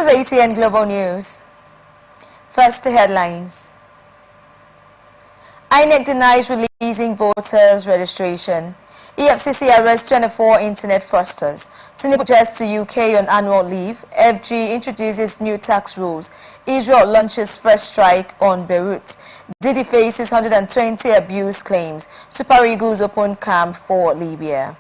This is ATN Global News. First, the headlines. INEC denies releasing voters' registration. EFCC arrests 24 internet fraudsters. Tinubu jets to UK on annual leave. FG introduces new tax rules. Israel launches first strike on Beirut. Didi faces 120 abuse claims. Super Eagles open camp for Libya.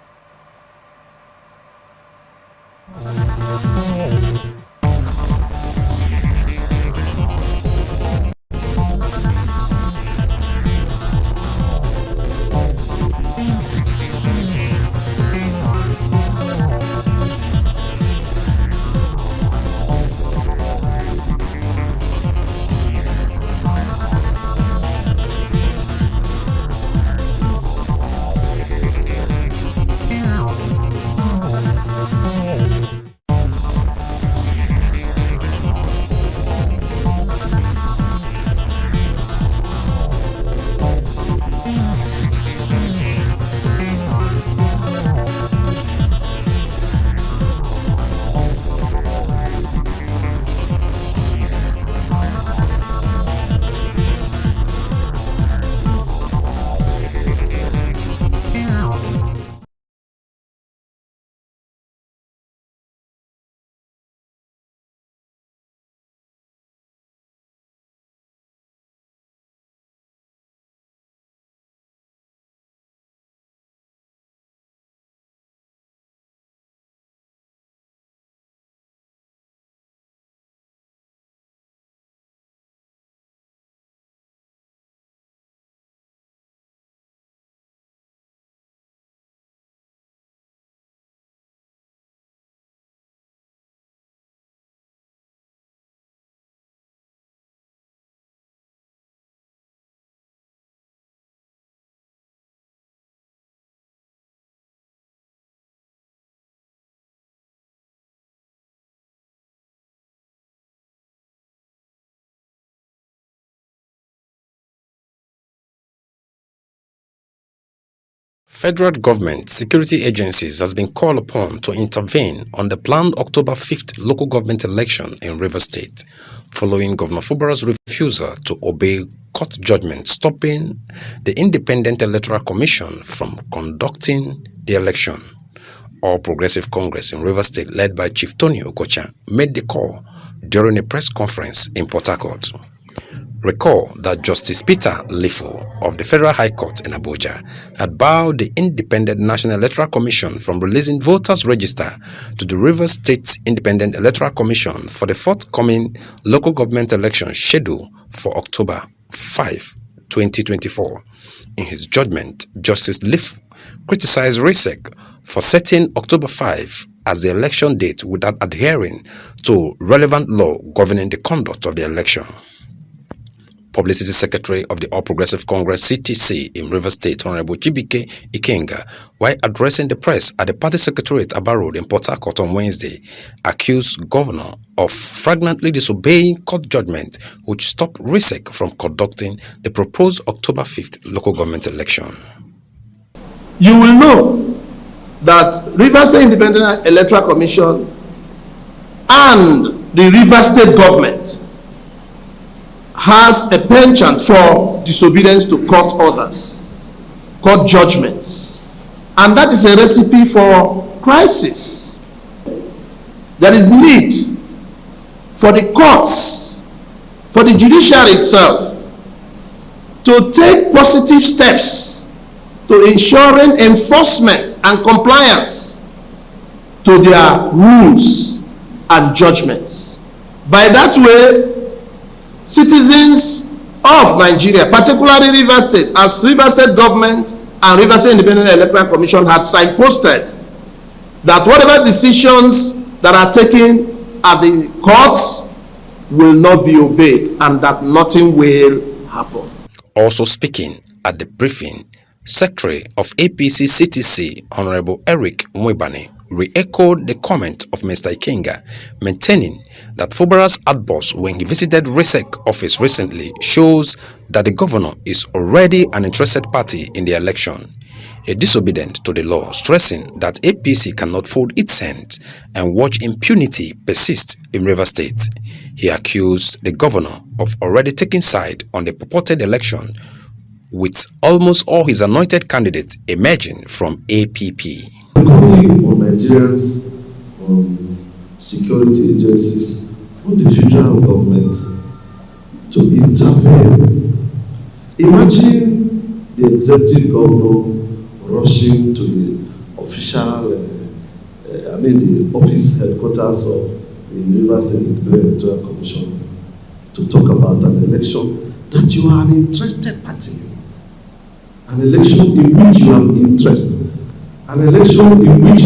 Federal government security agencies has been called upon to intervene on the planned October 5th local government election in Rivers State, following Governor Fubara's refusal to obey court judgment stopping the Independent Electoral Commission from conducting the election. All Progressive Congress in Rivers State, led by Chief Tony Okocha, made the call during a press conference in Port Harcourt. Recall that Justice Peter Lifo of the Federal High Court in Abuja had barred the Independent National Electoral Commission from releasing voters' register to the Rivers State Independent Electoral Commission for the forthcoming local government election scheduled for October 5, 2024. In his judgment, Justice Lifo criticized RISEC for setting October 5 as the election date without adhering to relevant law governing the conduct of the election. Publicity Secretary of the All Progressive Congress CTC in Rivers State, Honorable Chibike Ikenga, while addressing the press at the party secretariat Aba Road in Port Harcourt on Wednesday, accused Governor of flagrantly disobeying court judgment which stopped RISEC from conducting the proposed October 5th local government election. You will know that Rivers State Independent Electoral Commission and the Rivers State government has a penchant for disobedience to court orders, court judgments, and that is a recipe for crisis. There is need for the courts, for the judiciary itself, to take positive steps to ensuring enforcement and compliance to their rules and judgments. By that way, citizens of Nigeria, particularly Rivers State, as Rivers State government and Rivers State Independent Electoral Commission had signposted that whatever decisions that are taken at the courts will not be obeyed and that nothing will happen. Also speaking at the briefing, Secretary of APC CTC, Honorable Eric Mwibani, re-echoed the comment of Mr. Ikenga, maintaining that Fubara's outburst when he visited RESEC office recently shows that the governor is already an interested party in the election, a disobedient to the law, stressing that APC cannot fold its hands and watch impunity persist in Rivers State. He accused the governor of already taking side on the purported election, with almost all his anointed candidates emerging from APP. Calling on Nigerians, on security agencies, on the federal government to intervene. Imagine the executive governor rushing to the official, the office headquarters of the Rivers State Electoral Commission to talk about an election that you are an interested party. An election in which you have interest, an election in which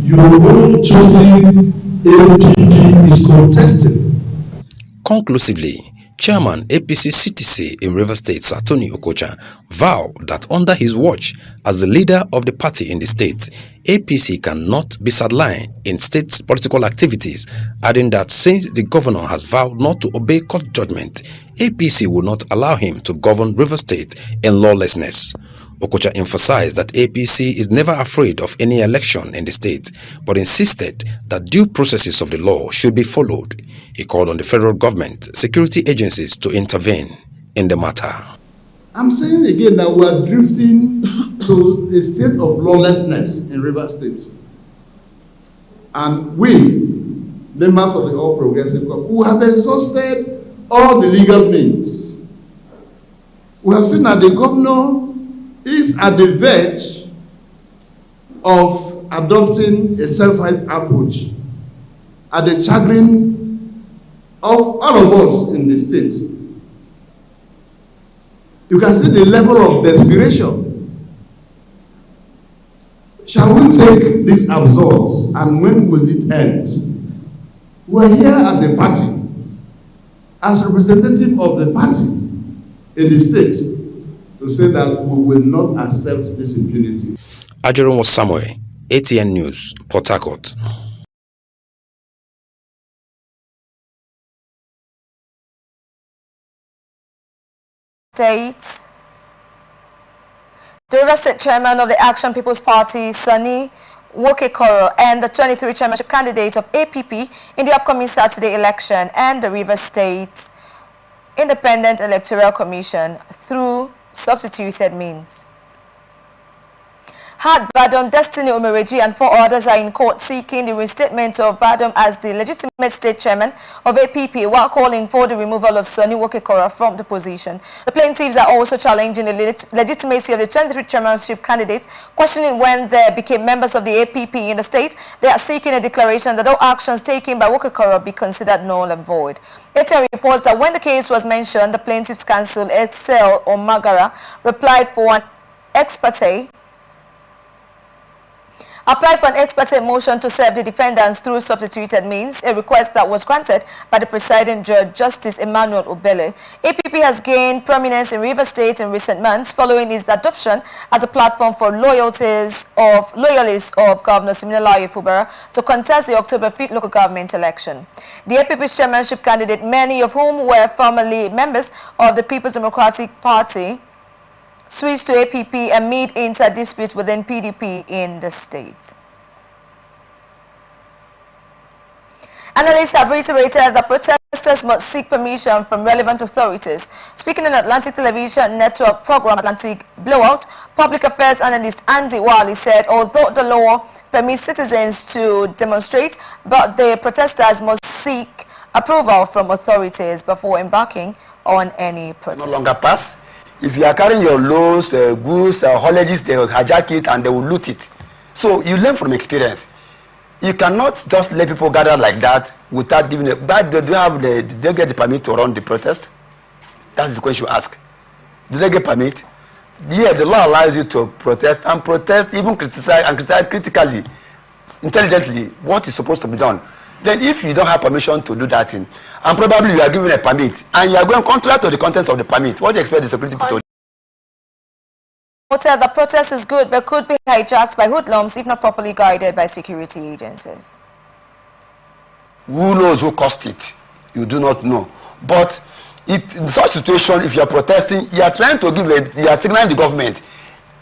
your own chosen APP is contesting. Conclusively, Chairman APC CTC in Rivers State, Tony Okocha, vowed that under his watch as the leader of the party in the state, APC cannot be sidelined in state political activities, adding that since the governor has vowed not to obey court judgment, APC will not allow him to govern Rivers State in lawlessness. Okocha emphasized that APC is never afraid of any election in the state, but insisted that due processes of the law should be followed. He called on the federal government, security agencies to intervene in the matter. I'm saying again that we are drifting to a state of lawlessness in Rivers State. And we, members of the All Progressive Congress, who have exhausted all the legal means, we have seen that the governor is at the verge of adopting a self-help approach at the chagrin of all of us in the state. You can see the level of desperation. Shall we take this absurd, and when will it end? We're here as a party, as representative of the party in the state, to say that we will not accept this impunity. Ajeron was Samuel, ATN News, Port Harcourt. States. The Rivers State chairman of the Action People's Party, Sonny Wokekoro, and the 23 chairmanship candidates of APP in the upcoming Saturday election, and the Rivers State Independent Electoral Commission through substituted means. Had Badom, Destiny Omereji, and 4 others are in court seeking the reinstatement of Badom as the legitimate state chairman of APP while calling for the removal of Sonny Wokekora from the position. The plaintiffs are also challenging the legitimacy of the 23 chairmanship candidates, questioning when they became members of the APP in the state. They are seeking a declaration that all actions taken by Wokekora be considered null and void. ATN reports that when the case was mentioned, the plaintiffs' counsel, Excel Omagara, applied for an ex parte motion to serve the defendants through substituted means, a request that was granted by the presiding judge, Justice Emmanuel Obele. APP has gained prominence in Rivers State in recent months following its adoption as a platform for loyalists of Governor Siminalayi Fubara to contest the October 5th local government election. The APP's chairmanship candidate, many of whom were formerly members of the People's Democratic Party, switched to APP amid inter-disputes within PDP in the state. Analysts have reiterated that protesters must seek permission from relevant authorities. Speaking in Atlantic Television Network program Atlantic Blowout, public affairs analyst Andy Wally said although the law permits citizens to demonstrate, but the protesters must seek approval from authorities before embarking on any protest. No longer pass. If you are carrying your loads, goods, haulages, they will hijack it and they will loot it. So you learn from experience. You cannot just let people gather like that without giving it. But do they get the permit to run the protest? That's the question you ask. Do they get permit? Yeah, the law allows you to protest, even criticize critically, intelligently what is supposed to be done. Then if you don't have permission to do that thing, and probably you are given a permit, and you are going contrary to the contents of the permit, what do you expect the security people to do? noted the protest is good but could be hijacked by hoodlums if not properly guided by security agencies. Who knows who caused it? You do not know. But if in such situation, if you are protesting, you are trying to you are signaling the government.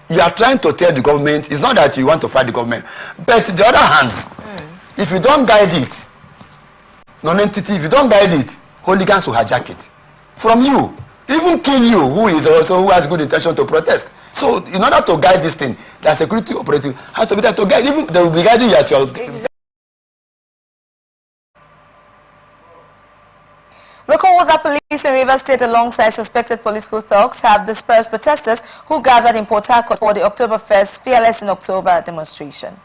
You are trying to tell the government, it's not that you want to fight the government. But the other hand, if you don't guide it, non-entity, if you don't guide it, hooligans will hijack it from you. Even kill you, who has good intention to protest. So in order to guide this thing, the security operative has to be there to guide. Even they will be guiding you as your. Recall that police in Rivers State alongside suspected political thugs have dispersed protesters who gathered in Port Harcourt for the October 1st Fearless in October demonstration.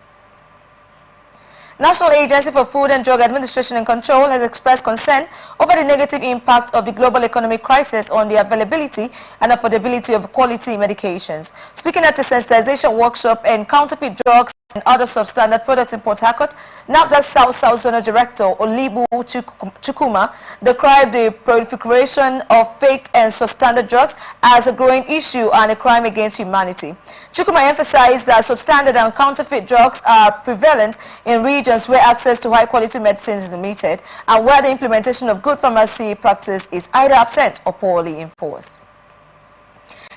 National Agency for Food and Drug Administration and Control has expressed concern over the negative impact of the global economic crisis on the availability and affordability of quality medications. Speaking at a sensitization workshop in counterfeit drugs and other substandard products in Port Harcourt, NAFDAC South Zonal Director Olibu Chukuma described the proliferation of fake and substandard drugs as a growing issue and a crime against humanity. Chukuma emphasized that substandard and counterfeit drugs are prevalent in regions where access to high-quality medicines is limited and where the implementation of good pharmacy practice is either absent or poorly enforced.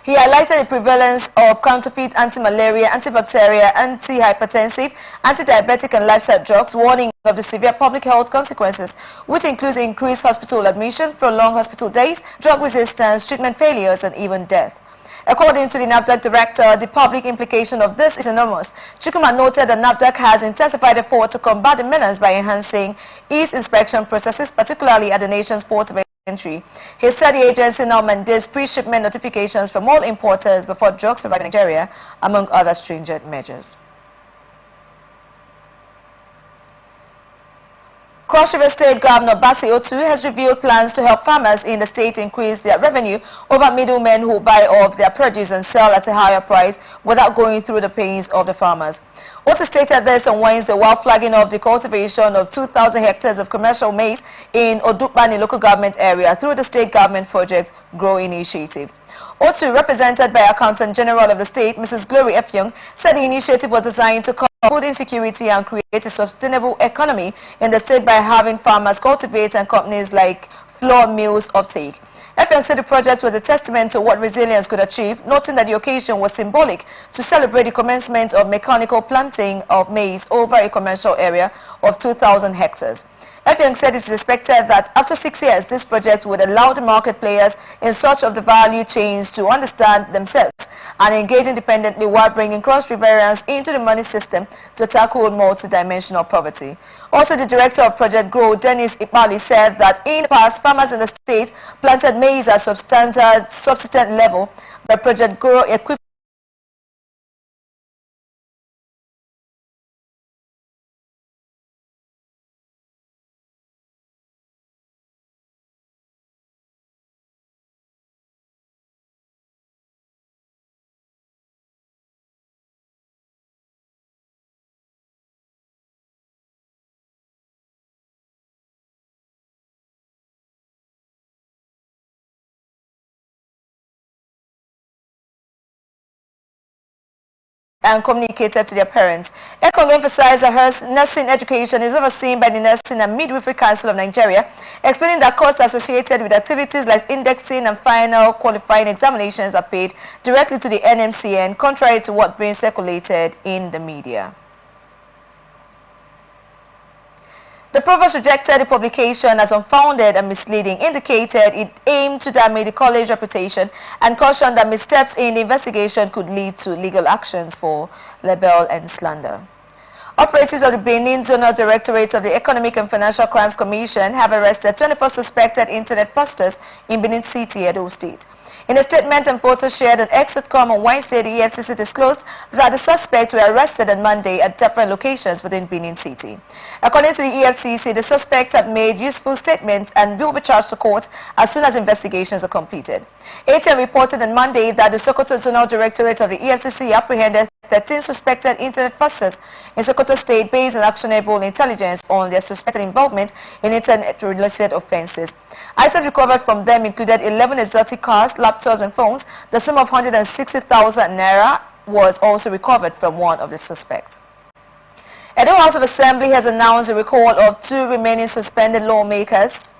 He highlighted the prevalence of counterfeit anti-malaria, antibacterial, anti-hypertensive, anti-diabetic and lifestyle drugs, warning of the severe public health consequences, which includes increased hospital admissions, prolonged hospital days, drug resistance, treatment failures, and even death. According to the NAFDAC director, the public implication of this is enormous. Chukuma noted that NAFDAC has intensified effort to combat the menace by enhancing its inspection processes, particularly at the nation's ports of entry. He said the agency now mandates pre-shipment notifications from all importers before drugs arrive in Nigeria, among other stringent measures. Cross River State Governor Basi Otu has revealed plans to help farmers in the state increase their revenue over middlemen who buy off their produce and sell at a higher price without going through the pains of the farmers. Otu stated this on Wednesday while flagging off the cultivation of 2,000 hectares of commercial maize in Odukbani local government area through the state government project Grow Initiative. Otu, represented by Accountant General of the state, Mrs. Glory Efyong, said the initiative was designed to combat food insecurity and create a sustainable economy in the state by having farmers cultivate and companies like flour mills offtake. Efyong said the project was a testament to what resilience could achieve, noting that the occasion was symbolic to celebrate the commencement of mechanical planting of maize over a commercial area of 2,000 hectares. Efyong said it is expected that after 6 years, this project would allow the market players in search of the value chains to understand themselves and engage independently while bringing cross-riverians into the money system to tackle multidimensional poverty. Also, the director of Project Grow, Dennis Ipali, said that in the past, farmers in the state planted maize at subsistence level, but Project Grow equipped and communicated to their parents. Ekong emphasized that her nursing education is overseen by the Nursing and Midwifery Council of Nigeria, explaining that costs associated with activities like indexing and final qualifying examinations are paid directly to the NMCN, contrary to what being circulated in the media. The provost rejected the publication as unfounded and misleading, indicated it aimed to damage the college reputation, and cautioned that missteps in the investigation could lead to legal actions for libel and slander. Operatives of the Benin Zonal Directorate of the Economic and Financial Crimes Commission have arrested 24 suspected internet fraudsters in Benin City, Edo State. In a statement and photos shared on X.com on Wednesday, the EFCC disclosed that the suspects were arrested on Monday at different locations within Benin City. According to the EFCC, the suspects have made useful statements and will be charged to court as soon as investigations are completed. ATM reported on Monday that the Sokoto Zonal Directorate of the EFCC apprehended 13 suspected internet fraudsters in Sokoto State based on actionable intelligence on their suspected involvement in internet-related offences. Items recovered from them included 11 exotic cars, laptops and phones. The sum of 160,000 naira was also recovered from one of the suspects. Edo House of Assembly has announced the recall of 2 remaining suspended lawmakers,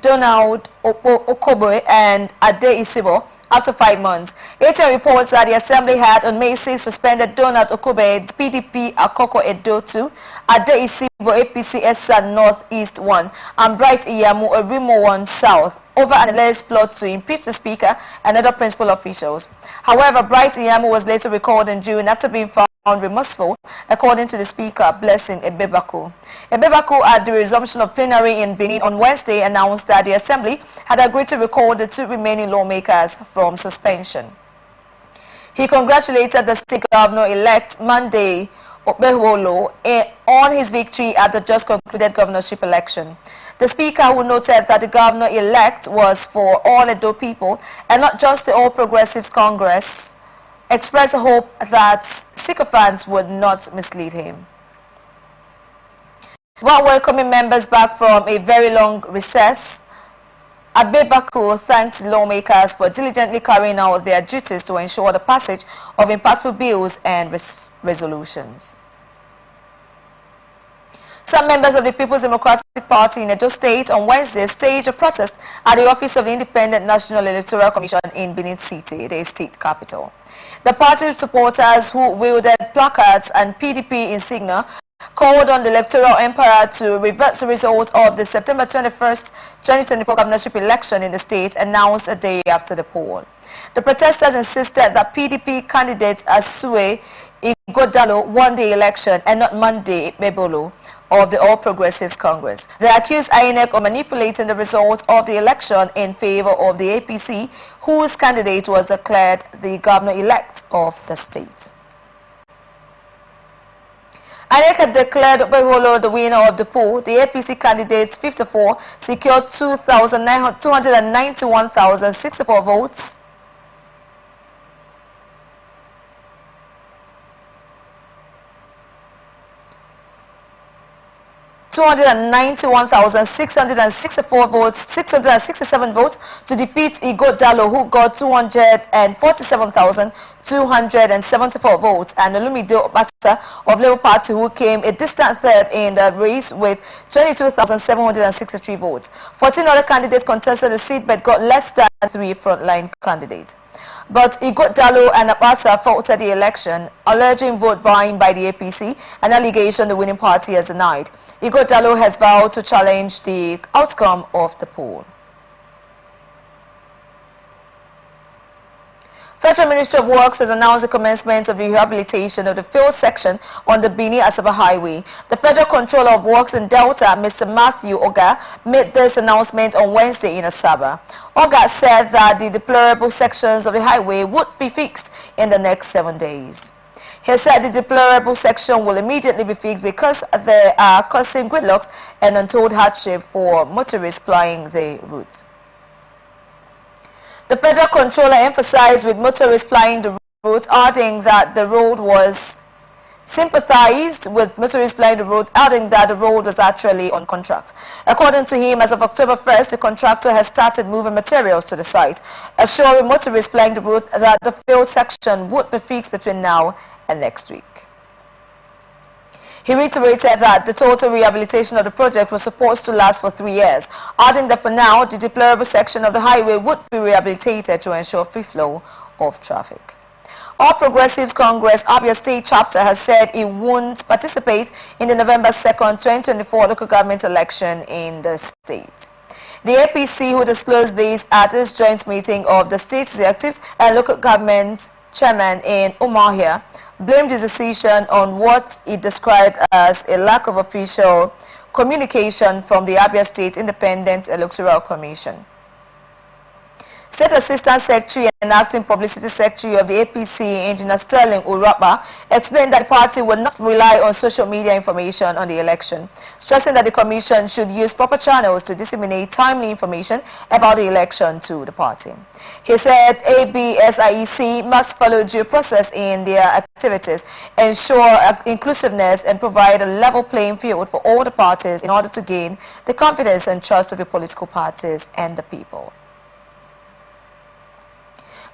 Donald Okoboe and Ade Isibo, after 5 months. ATN reports that the Assembly had on May 6 suspended Donald Okoboe, PDP Akoko Edo 2, Ade Isibo, APC Esa North East 1, and Bright Iyamu Orimo 1 South, over an alleged plot to impeach the Speaker and other principal officials. However, Bright Iyamu was later recalled in June after being found remorseful, according to the Speaker, Blessing Ebebaku. Ebebaku, at the resumption of plenary in Benin on Wednesday, announced that the Assembly had agreed to recall the 2 remaining lawmakers from suspension. He congratulated the state governor-elect Monday Obeholo on his victory at the just concluded governorship election. The Speaker, who noted that the governor-elect was for all Edo people and not just the All Progressives Congress, expressed a hope that sycophants would not mislead him. While welcoming members back from a very long recess, Abebaku thanked lawmakers for diligently carrying out their duties to ensure the passage of impactful bills and resolutions. Some members of the People's Democratic Party in Edo State on Wednesday staged a protest at the office of the Independent National Electoral Commission in Benin City, the state capital. The party supporters, who wielded placards and PDP insignia, called on the electoral emperor to reverse the result of the September 21st, 2024 governorship election in the state announced a day after the poll. The protesters insisted that PDP candidate Asue Igodalo won the election and not Monday Bebolo of the All Progressives Congress. They accused INEC of manipulating the results of the election in favor of the APC, whose candidate was declared the governor-elect of the state. INEC had declared Bebolo the winner of the poll. The APC candidates 54 secured 291,064 votes. 291,664 votes, 667 votes to defeat Igodalo, who got 247,274 votes, and Olumide Obata of Labour Party, who came a distant third in the race with 22,763 votes. 14 other candidates contested the seat but got less than 3 frontline candidates. But Igodalo and Obata faulted the election, alleging vote buying by the APC, an allegation the winning party has denied. Igodalo has vowed to challenge the outcome of the poll. Federal Ministry of Works has announced the commencement of the rehabilitation of the failed section on the Benin-Asaba Highway. The Federal Controller of Works in Delta, Mr. Matthew Oga, made this announcement on Wednesday in Asaba. Oga said that the deplorable sections of the highway would be fixed in the next 7 days. He said the deplorable section will immediately be fixed because they are causing gridlocks and untold hardship for motorists plying the route. The Federal Controller emphasized with motorists plying the route, adding that the road was sympathized with motorists plying the road, adding that the road was actually on contract. According to him, as of October 1st, the contractor has started moving materials to the site, assuring motorists plying the route that the failed section would be fixed between now and next week. He reiterated that the total rehabilitation of the project was supposed to last for 3 years, adding that for now, the deplorable section of the highway would be rehabilitated to ensure free flow of traffic. All Progressives Congress Abia State Chapter has said it won't participate in the November 2nd, 2024 local government election in the state. The APC, who disclosed this at its joint meeting of the state executives and local government chairman in Umuahia, blamed his decision on what he described as a lack of official communication from the Abia State Independent Electoral Commission. State Assistant Secretary and Acting Publicity Secretary of the APC, Engineer Sterling Urapa, explained that the party would not rely on social media information on the election, stressing that the Commission should use proper channels to disseminate timely information about the election to the party. He said ABSIEC must follow due process in their activities, ensure inclusiveness, and provide a level playing field for all the parties in order to gain the confidence and trust of the political parties and the people.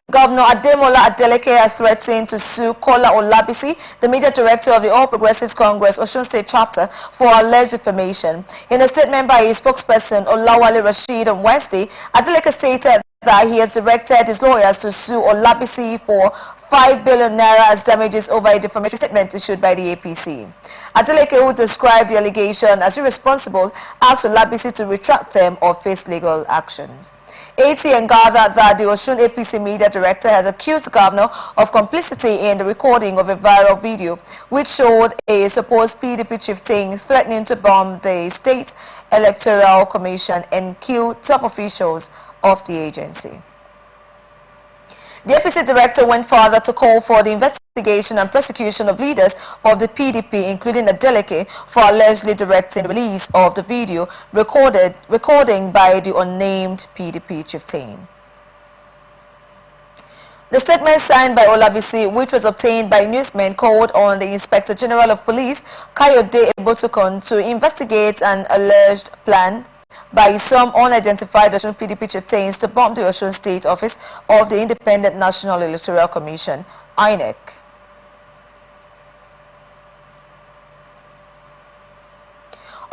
Governor Ademola Adeleke has threatened to sue Kola Olabisi, the media director of the All Progressives Congress Osun State Chapter, for alleged defamation. In a statement by his spokesperson Olawale Rashid on Wednesday, Adeleke stated that he has directed his lawyers to sue Olabisi for 5 billion naira as damages over a defamation statement issued by the APC. Adeleke, who described the allegation as irresponsible, asked Olabisi to retract them or face legal actions. ATN gathered that the Osun APC media director has accused the governor of complicity in the recording of a viral video which showed a supposed PDP chieftain threatening to bomb the State Electoral Commission and kill top officials of the agency. The APC director went further to call for the investigation and prosecution of leaders of the PDP, including Adeleke, for allegedly directing the release of the video recording by the unnamed PDP chieftain. The statement signed by Olabisi, which was obtained by newsmen, called on the Inspector General of Police, Kayode Ebotukon, to investigate an alleged plan by some unidentified Osun PDP chieftains to bomb the Osun State office of the Independent National Electoral Commission, INEC.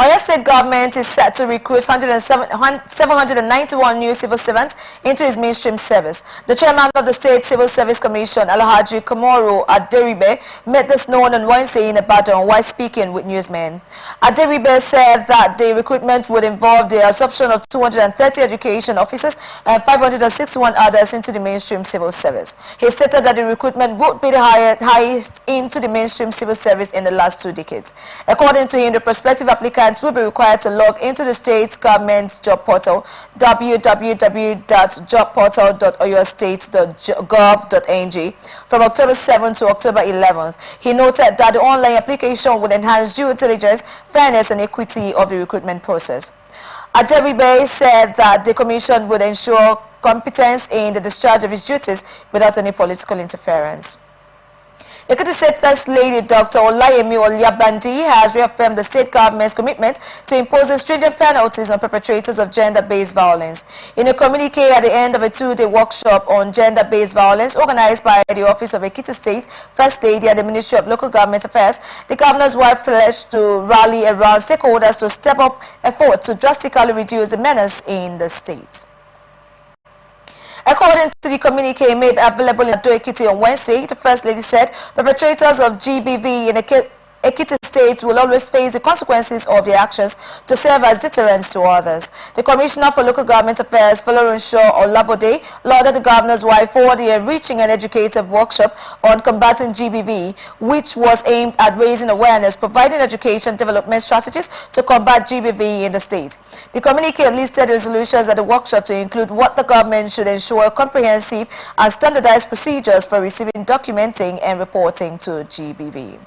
Oyo State government is set to recruit 791 new civil servants into its mainstream service. The chairman of the State Civil Service Commission, Alhaji Komoro Aderibe, made this known on Wednesday in Ibadan while speaking with newsmen. Aderibe said that the recruitment would involve the absorption of 230 education officers and 561 others into the mainstream civil service. He stated that the recruitment would be the highest into the mainstream civil service in the last 2 decades. According to him, the prospective applicants will be required to log into the state's government's job portal, www.jobportal.oyostate.gov.ng, from October 7 to October 11th. He noted that the online application would enhance due diligence, fairness, and equity of the recruitment process. Aderibe said that the commission would ensure competence in the discharge of its duties without any political interference. Ekiti State First Lady Dr. Olayemi Olyabandi has reaffirmed the state government's commitment to imposing stringent penalties on perpetrators of gender-based violence. In a communique at the end of a 2-day workshop on gender-based violence organized by the Office of Ekiti State First Lady and the Ministry of Local Government Affairs, the governor's wife pledged to rally around stakeholders to step up efforts to drastically reduce the menace in the state. According to the communique made available in Ado-Ekiti on Wednesday, the First Lady said perpetrators of GBV in Ekiti State will always face the consequences of their actions to serve as deterrents to others. The Commissioner for Local Government Affairs, Folorunsho Olabode, lauded the governor's wife for the enriching and educative workshop on combating GBV, which was aimed at raising awareness, providing education development strategies to combat GBV in the state. The communique listed resolutions at the workshop to include what the government should ensure comprehensive and standardized procedures for receiving, documenting, and reporting to GBV.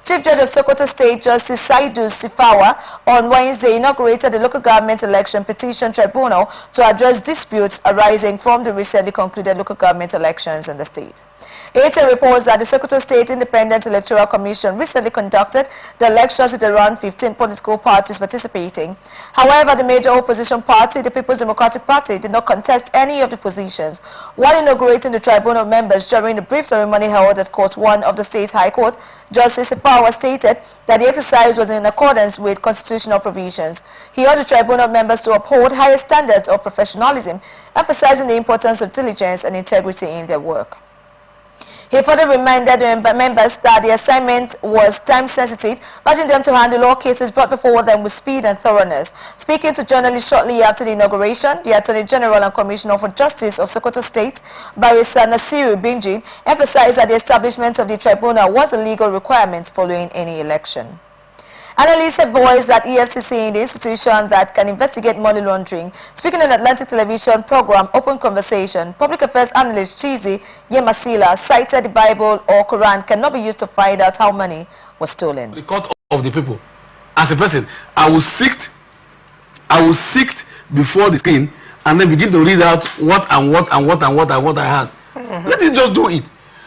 Chief Judge of Sokoto State, Justice Saidu Sifawa, on Wednesday inaugurated the Local Government Election Petition Tribunal to address disputes arising from the recently concluded local government elections in the state. It reports that the Sokoto State Independent Electoral Commission recently conducted the elections with around 15 political parties participating. However, the major opposition party, the People's Democratic Party, did not contest any of the positions. While inaugurating the tribunal members during the brief ceremony held at Court 1 of the State's High Court, Justice Sifawa stated that the exercise was in accordance with constitutional provisions. He urged the tribunal members to uphold higher standards of professionalism, emphasizing the importance of diligence and integrity in their work. He further reminded the members that the assignment was time-sensitive, urging them to handle all cases brought before them with speed and thoroughness. Speaking to journalists shortly after the inauguration, the Attorney General and Commissioner for Justice of Sokoto State, Barrister Nasiru Binji, emphasized that the establishment of the tribunal was a legal requirement following any election. Analysts have voiced that EFCC in the institution that can investigate money laundering. Speaking on Atlantic television program Open Conversation, public affairs analyst Chizi Yemasila cited the Bible or Quran cannot be used to find out how money was stolen. The court of the people. As a person, I will sit before the screen and then begin to read out what I had. Let it just do it.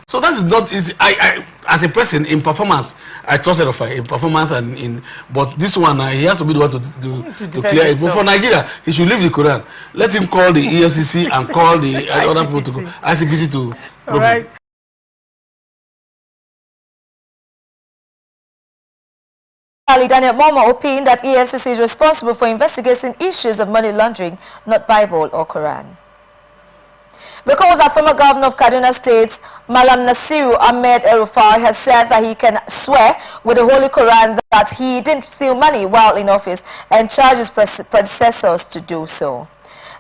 So that is not easy. I as a person in performance, I trusted of in performance and in, but this one he has to be the one to clear it. But for Nigeria, he should leave the Quran. Let him call the EFCC and call the other people to go, ICPC to. All right. Daniel Momo opined that EFCC is responsible for investigating issues of money laundering, not Bible or Quran. Recall that former governor of Kaduna State, Malam Nasiru Ahmed El-Rufai, has said that he can swear with the Holy Quran that he didn't steal money while in office and charges predecessors to do so.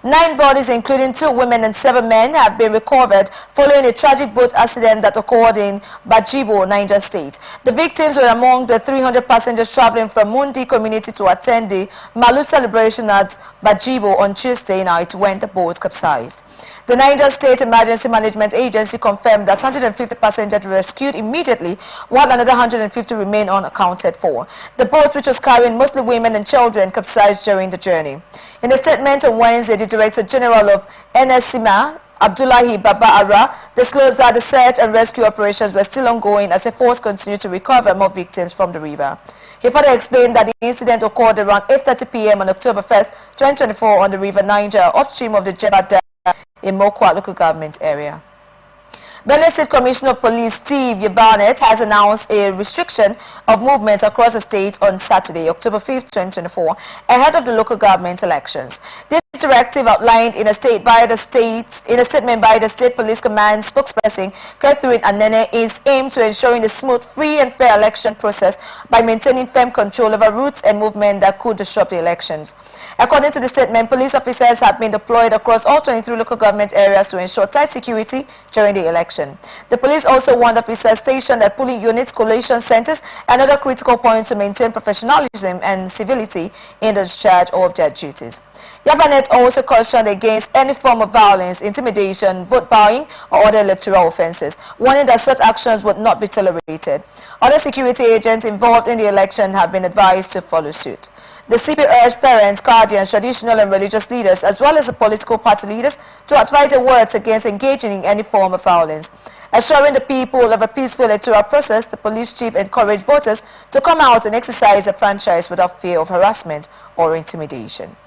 9 bodies, including 2 women and 7 men, have been recovered following a tragic boat accident that occurred in Bajibo, Niger State. The victims were among the 300 passengers traveling from Mundi community to attend the Malu celebration at Bajibo on Tuesday night when the boat capsized. The Niger State Emergency Management Agency confirmed that 150 passengers were rescued immediately, while another 150 remain unaccounted for. The boat, which was carrying mostly women and children, capsized during the journey. In a statement on Wednesday, the Director General of NSIMA, Abdullahi Baba Ara, disclosed that the search and rescue operations were still ongoing as the force continued to recover more victims from the river. He further explained that the incident occurred around 8:30 p.m. on October 1st, 2024 on the River Niger, upstream of the Jebba Dam in Mokwa local government area. Benue State Commissioner of Police Steve Yabanet has announced a restriction of movement across the state on Saturday, October 5th, 2024, ahead of the local government elections. This directive, outlined in a statement by the State Police Command spokesperson Catherine Anene, is aimed to ensuring the smooth, free and fair election process by maintaining firm control over routes and movement that could disrupt the elections. According to the statement, police officers have been deployed across all 23 local government areas to ensure tight security during the election. The police also warned officers stationed at polling units, collation centers, and other critical points to maintain professionalism and civility in the discharge of their duties. Yabanet also cautioned against any form of violence, intimidation, vote buying, or other electoral offences, warning that such actions would not be tolerated. Other security agents involved in the election have been advised to follow suit. The CP urged parents, guardians, traditional and religious leaders, as well as the political party leaders, to advise their words against engaging in any form of violence. Assuring the people of a peaceful electoral process, the police chief encouraged voters to come out and exercise their franchise without fear of harassment or intimidation.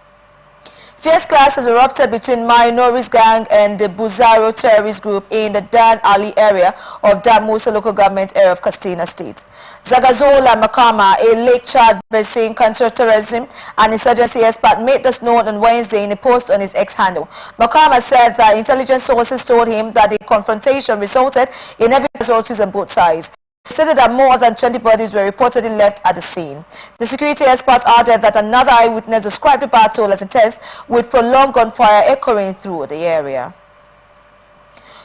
Fierce clashes erupted between Mainoris gang and the Buzaro terrorist group in the Dan Ali area of Dan Musa local government area of Katsina State. Zagazola Makama, a Lake Chad basin counter-terrorism and insurgency expert, made this known on Wednesday in a post on his X handle. Makama said that intelligence sources told him that the confrontation resulted in heavy casualties on both sides. He stated that more than 20 bodies were reportedly left at the scene. The security expert added that another eyewitness described the battle as intense, with prolonged gunfire echoing through the area.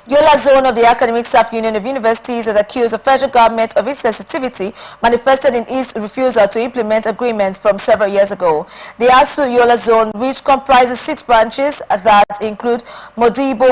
Yola Zone of the Academic Staff Union of Universities has accused the federal government of its sensitivity manifested in its refusal to implement agreements from several years ago. The ASU Yola Zone, which comprises 6 branches that include Modibo,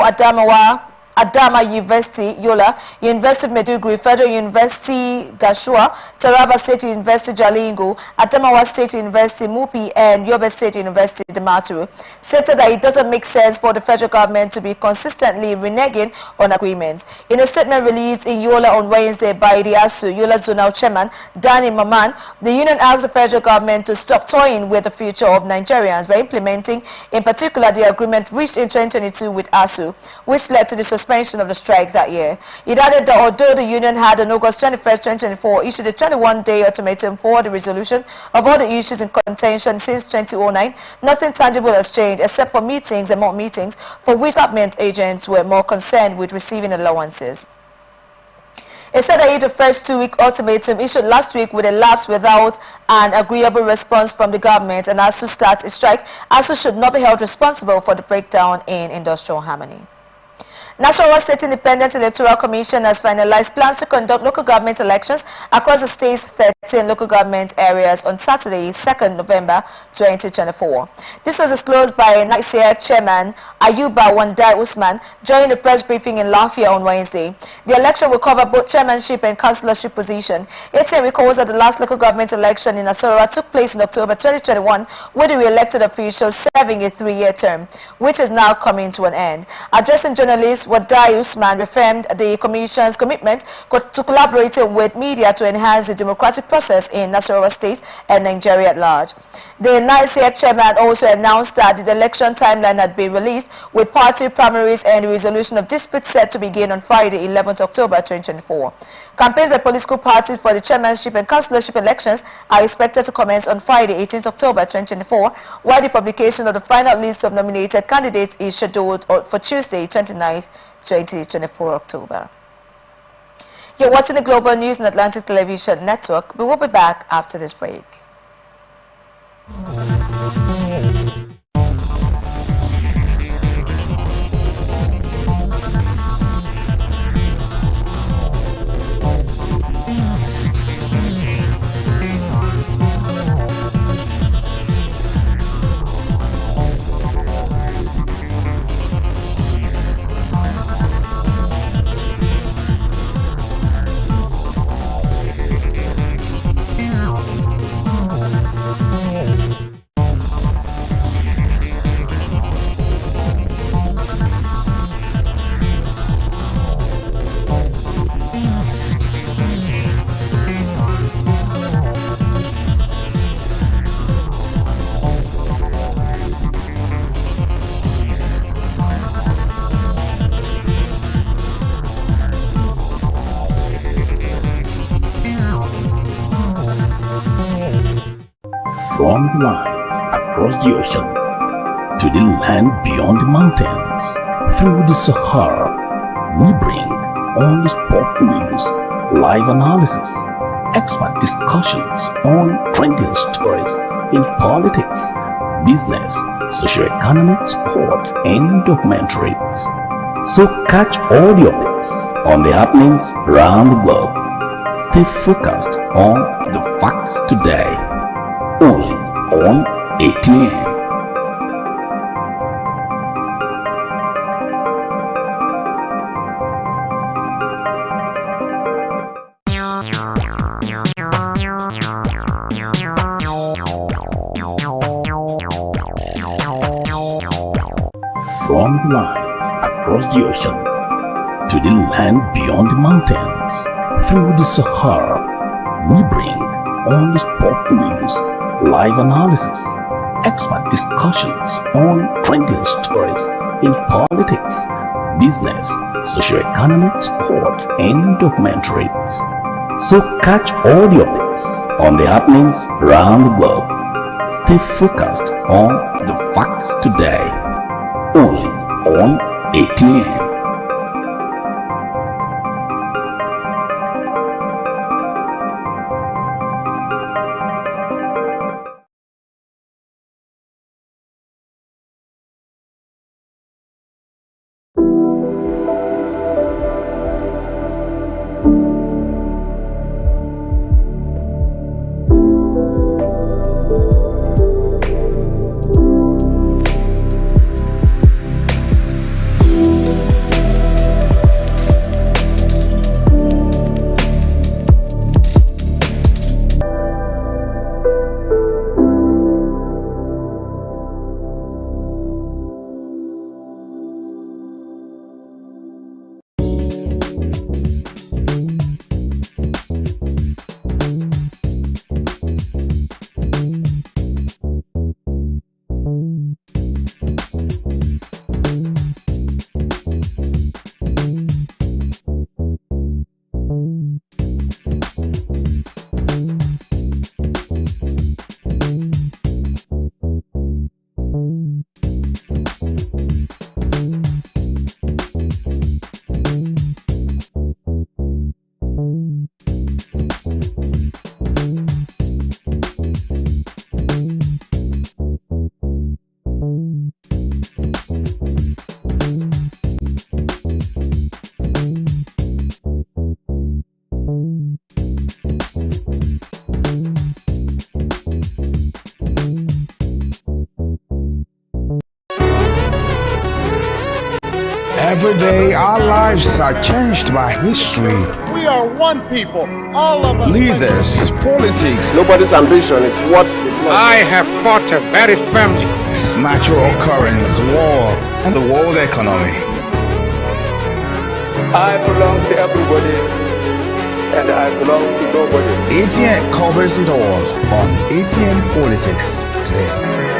Adama University, Yola, University of Maiduguri, Federal University, Gashua, Taraba State University, Jalingo, Adamawa State University, Mupi, and Yobe State University, Damaturu, stated that it doesn't make sense for the federal government to be consistently reneging on agreements. In a statement released in Yola on Wednesday by the ASU Yola Zonal Chairman, Danny Maman, the union asked the federal government to stop toying with the future of Nigerians by implementing, in particular, the agreement reached in 2022 with ASU, which led to the suspension of the strike that year. It added that although the union had on August 21st, 2024 issued a 21-day ultimatum for the resolution of all the issues in contention since 2009, nothing tangible has changed except for meetings and more meetings for which government agents were more concerned with receiving allowances. It said that the first 2-week ultimatum issued last week would elapse without an agreeable response from the government, and ASU starts a strike. ASU should not be held responsible for the breakdown in industrial harmony. National State Independent Electoral Commission has finalized plans to conduct local government elections across the state's 13 local government areas on Saturday, 2nd November 2024. This was disclosed by NICEA Chairman Ayuba Wandai Usman during the press briefing in Lafayette on Wednesday. The election will cover both chairmanship and councillorship position. 18 recalls that the last local government election in Nasarawa took place in October 2021 with the re-elected officials serving a 3-year term, which is now coming to an end. Addressing journalists, Wadai Usman reaffirmed the Commission's commitment to collaborating with media to enhance the democratic process in Nasarawa State and Nigeria at large. The NICEC chairman also announced that the election timeline had been released, with party primaries and the resolution of disputes set to begin on Friday, 11th October 2024. Campaigns by political parties for the chairmanship and councillorship elections are expected to commence on Friday, 18th October 2024, while the publication of the final list of nominated candidates is scheduled for Tuesday, 29th, 2024 October. You're watching the Global News on Atlantic Television Network. We will be back after this break. From the lines across the ocean to the land beyond the mountains, through the Sahara, we bring all the sport news, live analysis, expert discussions on trending stories in politics, business, socio-economic, sports, and documentaries. So catch all the updates on the happenings around the globe. Stay focused on the fact today. Only on ATN. From the lines across the ocean to the land beyond the mountains, through the Sahara, we bring all the sport news, live analysis, expert discussions on trending stories in politics, business, socio-economic, sports, and documentaries. So catch all the updates on the happenings around the globe. Stay focused on the fact today. Only on ATN. Every day, our lives are changed by history. We are one people, all of us. Leaders, politics. Nobody's ambition is what I have fought very firmly. Natural occurrence, war, and the world economy. I belong to everybody, and I belong to nobody. ATN covers it all on ATN Politics today.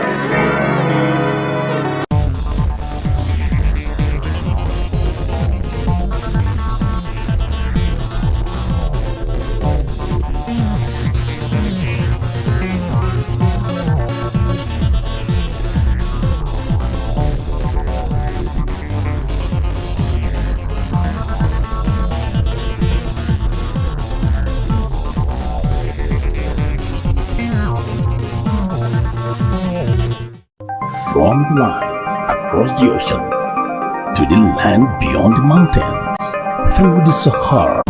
From the lands across the ocean to the land beyond the mountains, through the Sahara,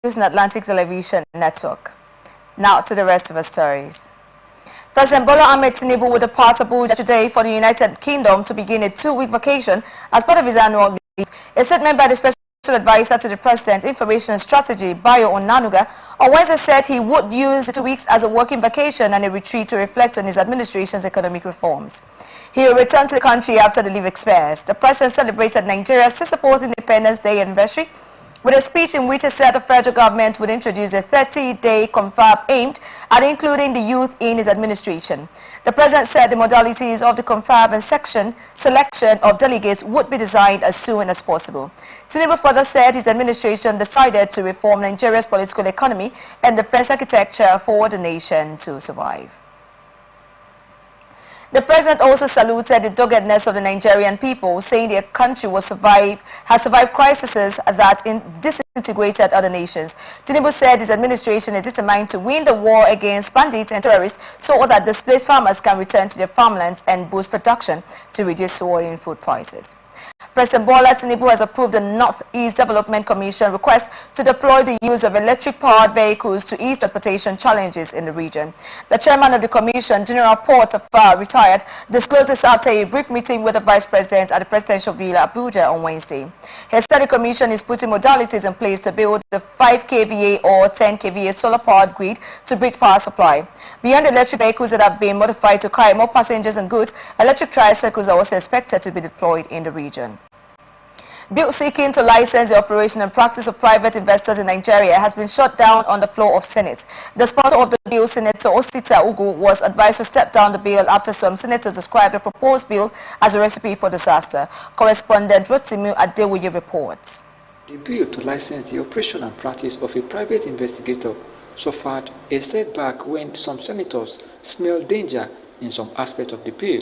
News and Atlantic Television Network. Now to the rest of our stories. President Bola Ahmed Tinubu will depart Abuja today for the United Kingdom to begin a 2-week vacation as part of his annual leave. A statement by the Special Advisor to the President, Information and Strategy, Bayo Onanuga, on Wednesday said he would use the 2 weeks as a working vacation and a retreat to reflect on his administration's economic reforms. He will return to the country after the leave expires. The President celebrated Nigeria's 64th Independence Day anniversary with a speech in which he said the federal government would introduce a 30-day confab aimed at including the youth in his administration. The president said the modalities of the confab and selection of delegates would be designed as soon as possible. Tinubu further said his administration decided to reform Nigeria's political economy and defense architecture for the nation to survive. The president also saluted the doggedness of the Nigerian people, saying their country has survived crises that disintegrated other nations. Tinubu said his administration is determined to win the war against bandits and terrorists so that displaced farmers can return to their farmlands and boost production to reduce soaring food prices. President Bola Tinubu has approved the North-East Development Commission request to deploy the use of electric-powered vehicles to ease transportation challenges in the region. The chairman of the commission, General Port Afar, retired, disclosed this after a brief meeting with the vice president at the presidential villa Abuja on Wednesday. He said the commission is putting modalities in place to build the 5 kVA or 10 kVA solar-powered grid to bridge power supply. Beyond electric vehicles that have been modified to carry more passengers and goods, electric tricycles are also expected to be deployed in the region. Bill seeking to license the operation and practice of private investors in Nigeria has been shut down on the floor of Senate. The sponsor of the bill, Senator Osita Ugu, was advised to step down the bill after some senators described the proposed bill as a recipe for disaster. Correspondent Rotimu Adewuye reports. The bill to license the operation and practice of a private investigator suffered a setback when some senators smelled danger in some aspects of the bill.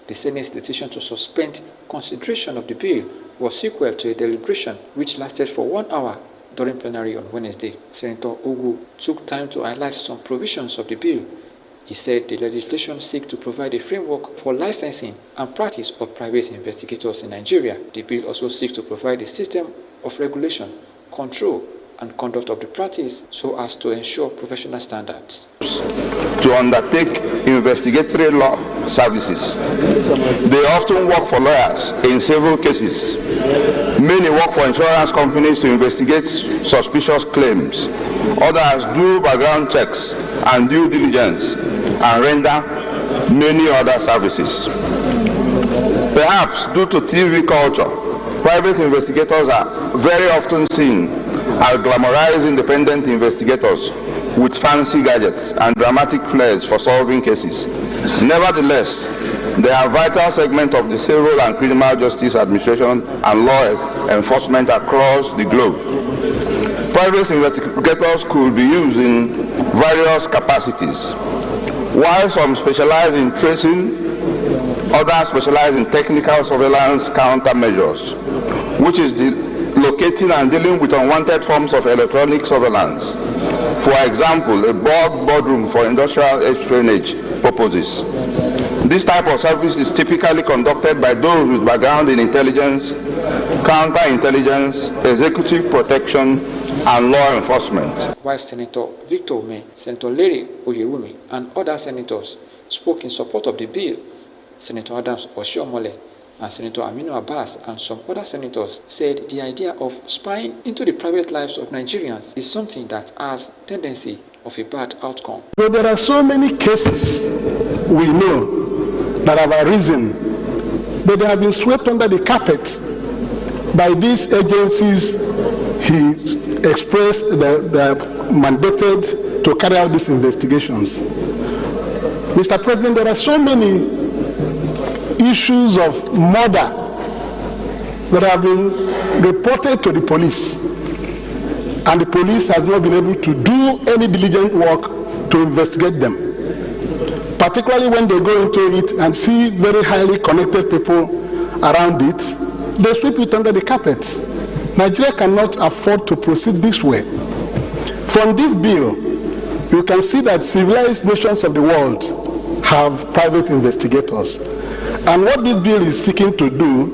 The Senate's decision to suspend consideration of the bill was sequel to a deliberation which lasted for 1 hour during plenary on Wednesday. Senator Ugu took time to highlight some provisions of the bill. He said the legislation seeks to provide a framework for licensing and practice of private investigators in Nigeria. The bill also seeks to provide a system of regulation, control, and conduct of the practice so as to ensure professional standards. To undertake investigatory law services. They often work for lawyers in several cases. Many work for insurance companies to investigate suspicious claims. Others do background checks and due diligence and render many other services. Perhaps due to TV culture, private investigators are very often seen as glamorized independent investigators with fancy gadgets and dramatic flares for solving cases. Nevertheless, they are a vital segment of the civil and criminal justice administration and law enforcement across the globe. Private investigators could be used in various capacities. While some specialize in tracing Others specialize in technical surveillance countermeasures, which is locating and dealing with unwanted forms of electronic surveillance. For example, a boardroom for industrial espionage purposes. This type of service is typically conducted by those with background in intelligence, counterintelligence, executive protection, and law enforcement. While Senator Victor Ume, Senator Larry Oyewumi, and other senators spoke in support of the bill, Senator Adams Oshiomhole and Senator Aminu Abbas and some other senators said the idea of spying into the private lives of Nigerians is something that has tendency of a bad outcome. So there are so many cases we know that have arisen, but they have been swept under the carpet by these agencies he expressed they are mandated to carry out these investigations. Mr. President, there are so many issues of murder that have been reported to the police, and the police has not been able to do any diligent work to investigate them, particularly when they go into it and see very highly connected people around it. They sweep it under the carpet. Nigeria cannot afford to proceed this way. From this bill, you can see that civilized nations of the world have private investigators. And what this bill is seeking to do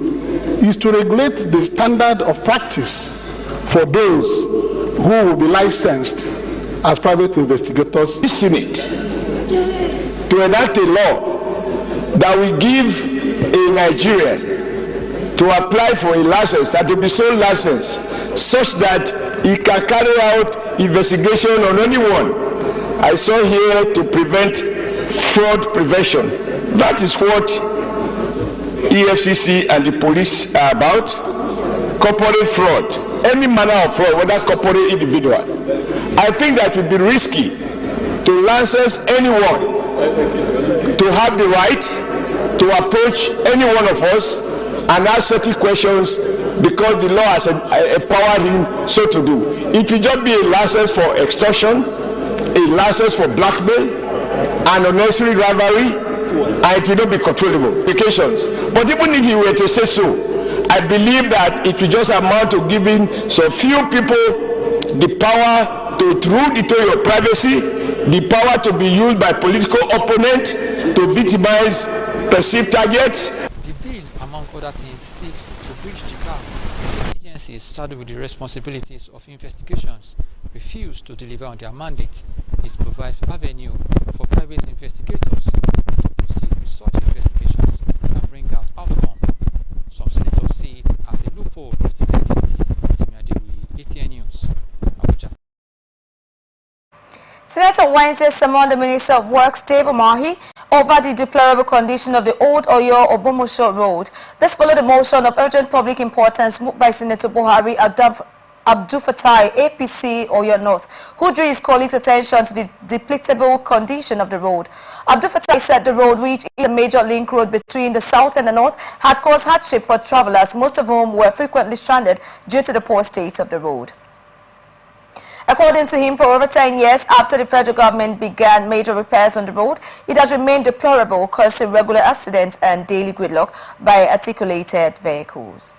is to regulate the standard of practice for those who will be licensed as private investigators. The Senate to enact a law that will give a Nigerian to apply for a license and to be sole license such that he can carry out investigation on anyone. I saw here to prevent fraud prevention. That is what EFCC and the police are about. Corporate fraud, any manner of fraud, whether corporate, individual. I think that would be risky to license anyone to have the right to approach any one of us and ask certain questions because the law has empowered him so to do. It will just be a license for extortion, a license for blackmail, and unnecessary rivalry, and it will not be controllable. But even if you were to say so, I believe that it will just amount to giving some few people the power to intrude into your privacy, the power to be used by political opponents to victimize perceived targets. The bill, among other things, seeks to bridge the gap. Agencies saddled with the responsibilities of investigations refuse to deliver on their mandate. It provides avenue for private investigators to proceed with such investigations and bring out outcome. Some senators see it as a loophole of the community. ATN News, Abuja. Senator Wednesday summoned the Minister of Works, Dave Umahi, over the deplorable condition of the old Oyo-Obomosho Road. This followed a motion of urgent public importance moved by Senator Buhari Abdul Fatai, APC, Oyo North, who drew his colleagues' attention to the deplorable condition of the road. Abdul Fatai said the road, which is a major link road between the south and the north, had caused hardship for travelers, most of whom were frequently stranded due to the poor state of the road. According to him, for over 10 years after the federal government began major repairs on the road, it has remained deplorable, causing regular accidents and daily gridlock by articulated vehicles.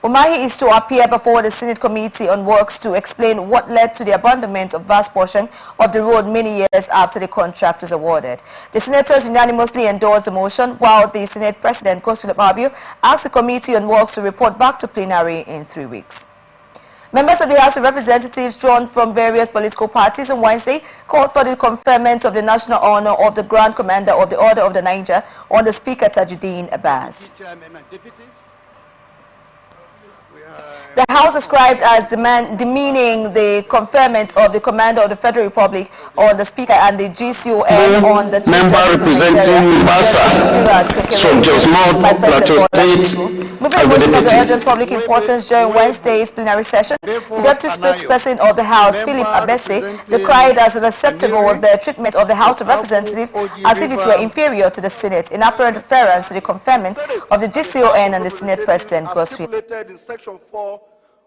Umahi is to appear before the Senate Committee on Works to explain what led to the abandonment of vast portion of the road many years after the contract was awarded. The senators unanimously endorsed the motion, while the Senate President, Godswill Akpabio, asked the Committee on Works to report back to plenary in 3 weeks. Members of the House of Representatives drawn from various political parties on Wednesday called for the conferment of the national honor of the Grand Commander of the Order of the Niger on the Speaker Tajuddin Abbas. The House described as demeaning the conferment of the Commander of the Federal Republic on the Speaker and the GCON on the member representing Massa from Josmont Plateau State. Moving the motion of the urgent public importance during Wednesday's plenary session, the deputy spokesperson of the House, Philip Abese, decried as unacceptable the treatment of the House of Representatives as if it were inferior to the Senate, in apparent reference to the conferment of the GCON and the Senate President, Godswill. In Section 4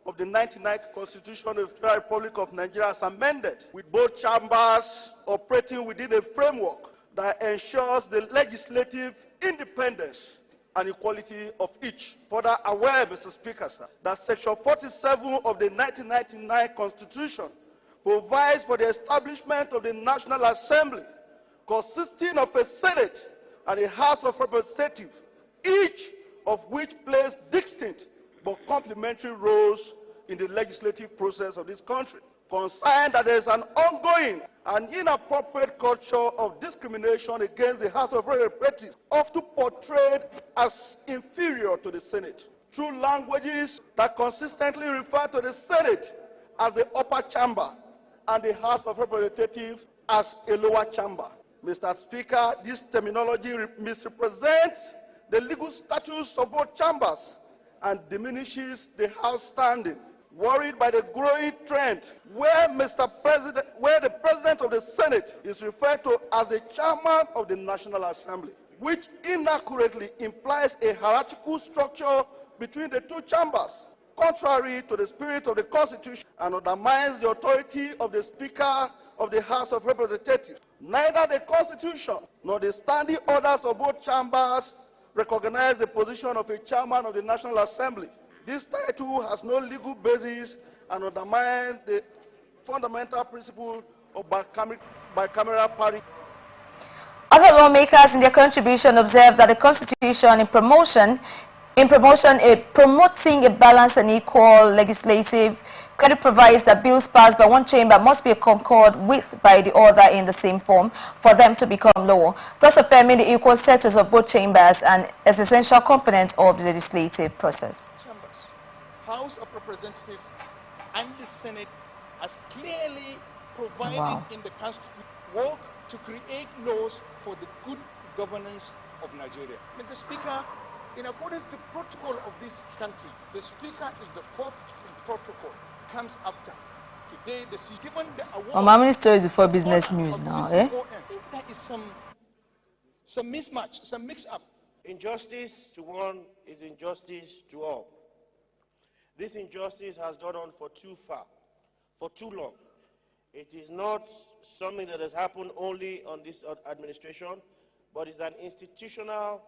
of the 99th Constitution of the Federal Republic of Nigeria as amended, with both chambers operating within a framework that ensures the legislative independence and equality of each. Further aware, Mr. Speaker, sir, that Section 47 of the 1999 Constitution provides for the establishment of the National Assembly, consisting of a Senate and a House of Representatives, each of which plays distinct but complementary roles in the legislative process of this country. Concerned that there is an ongoing and inappropriate culture of discrimination against the House of Representatives, often portrayed as inferior to the Senate, through languages that consistently refer to the Senate as the upper chamber and the House of Representatives as a lower chamber. Mr. Speaker, this terminology misrepresents the legal status of both chambers and diminishes the House standing. Worried by the growing trend where the President of the Senate is referred to as the Chairman of the National Assembly, which inaccurately implies a hierarchical structure between the two chambers, contrary to the spirit of the Constitution, and undermines the authority of the Speaker of the House of Representatives. Neither the Constitution nor the standing orders of both chambers recognize the position of a Chairman of the National Assembly. This title has no legal basis and undermines the fundamental principle of bicameral parity. Other lawmakers in their contribution observed that the Constitution in promoting a balanced and equal legislative clearly provides that bills passed by one chamber must be concurred with by the other in the same form for them to become law, thus affirming the equal status of both chambers and as essential component of the legislative process. House of Representatives and the Senate has clearly provided in the Constitution work to create laws for the good governance of Nigeria. Mr. Speaker, in accordance to the protocol of this country, the Speaker is the fourth in protocol, comes after. Today, this is given the award. How many stories before business news now, eh? I think there is some mismatch, some mix-up. Injustice to one is injustice to all. This injustice has gone on for too long. It is not something that has happened only on this administration, but it's an institutional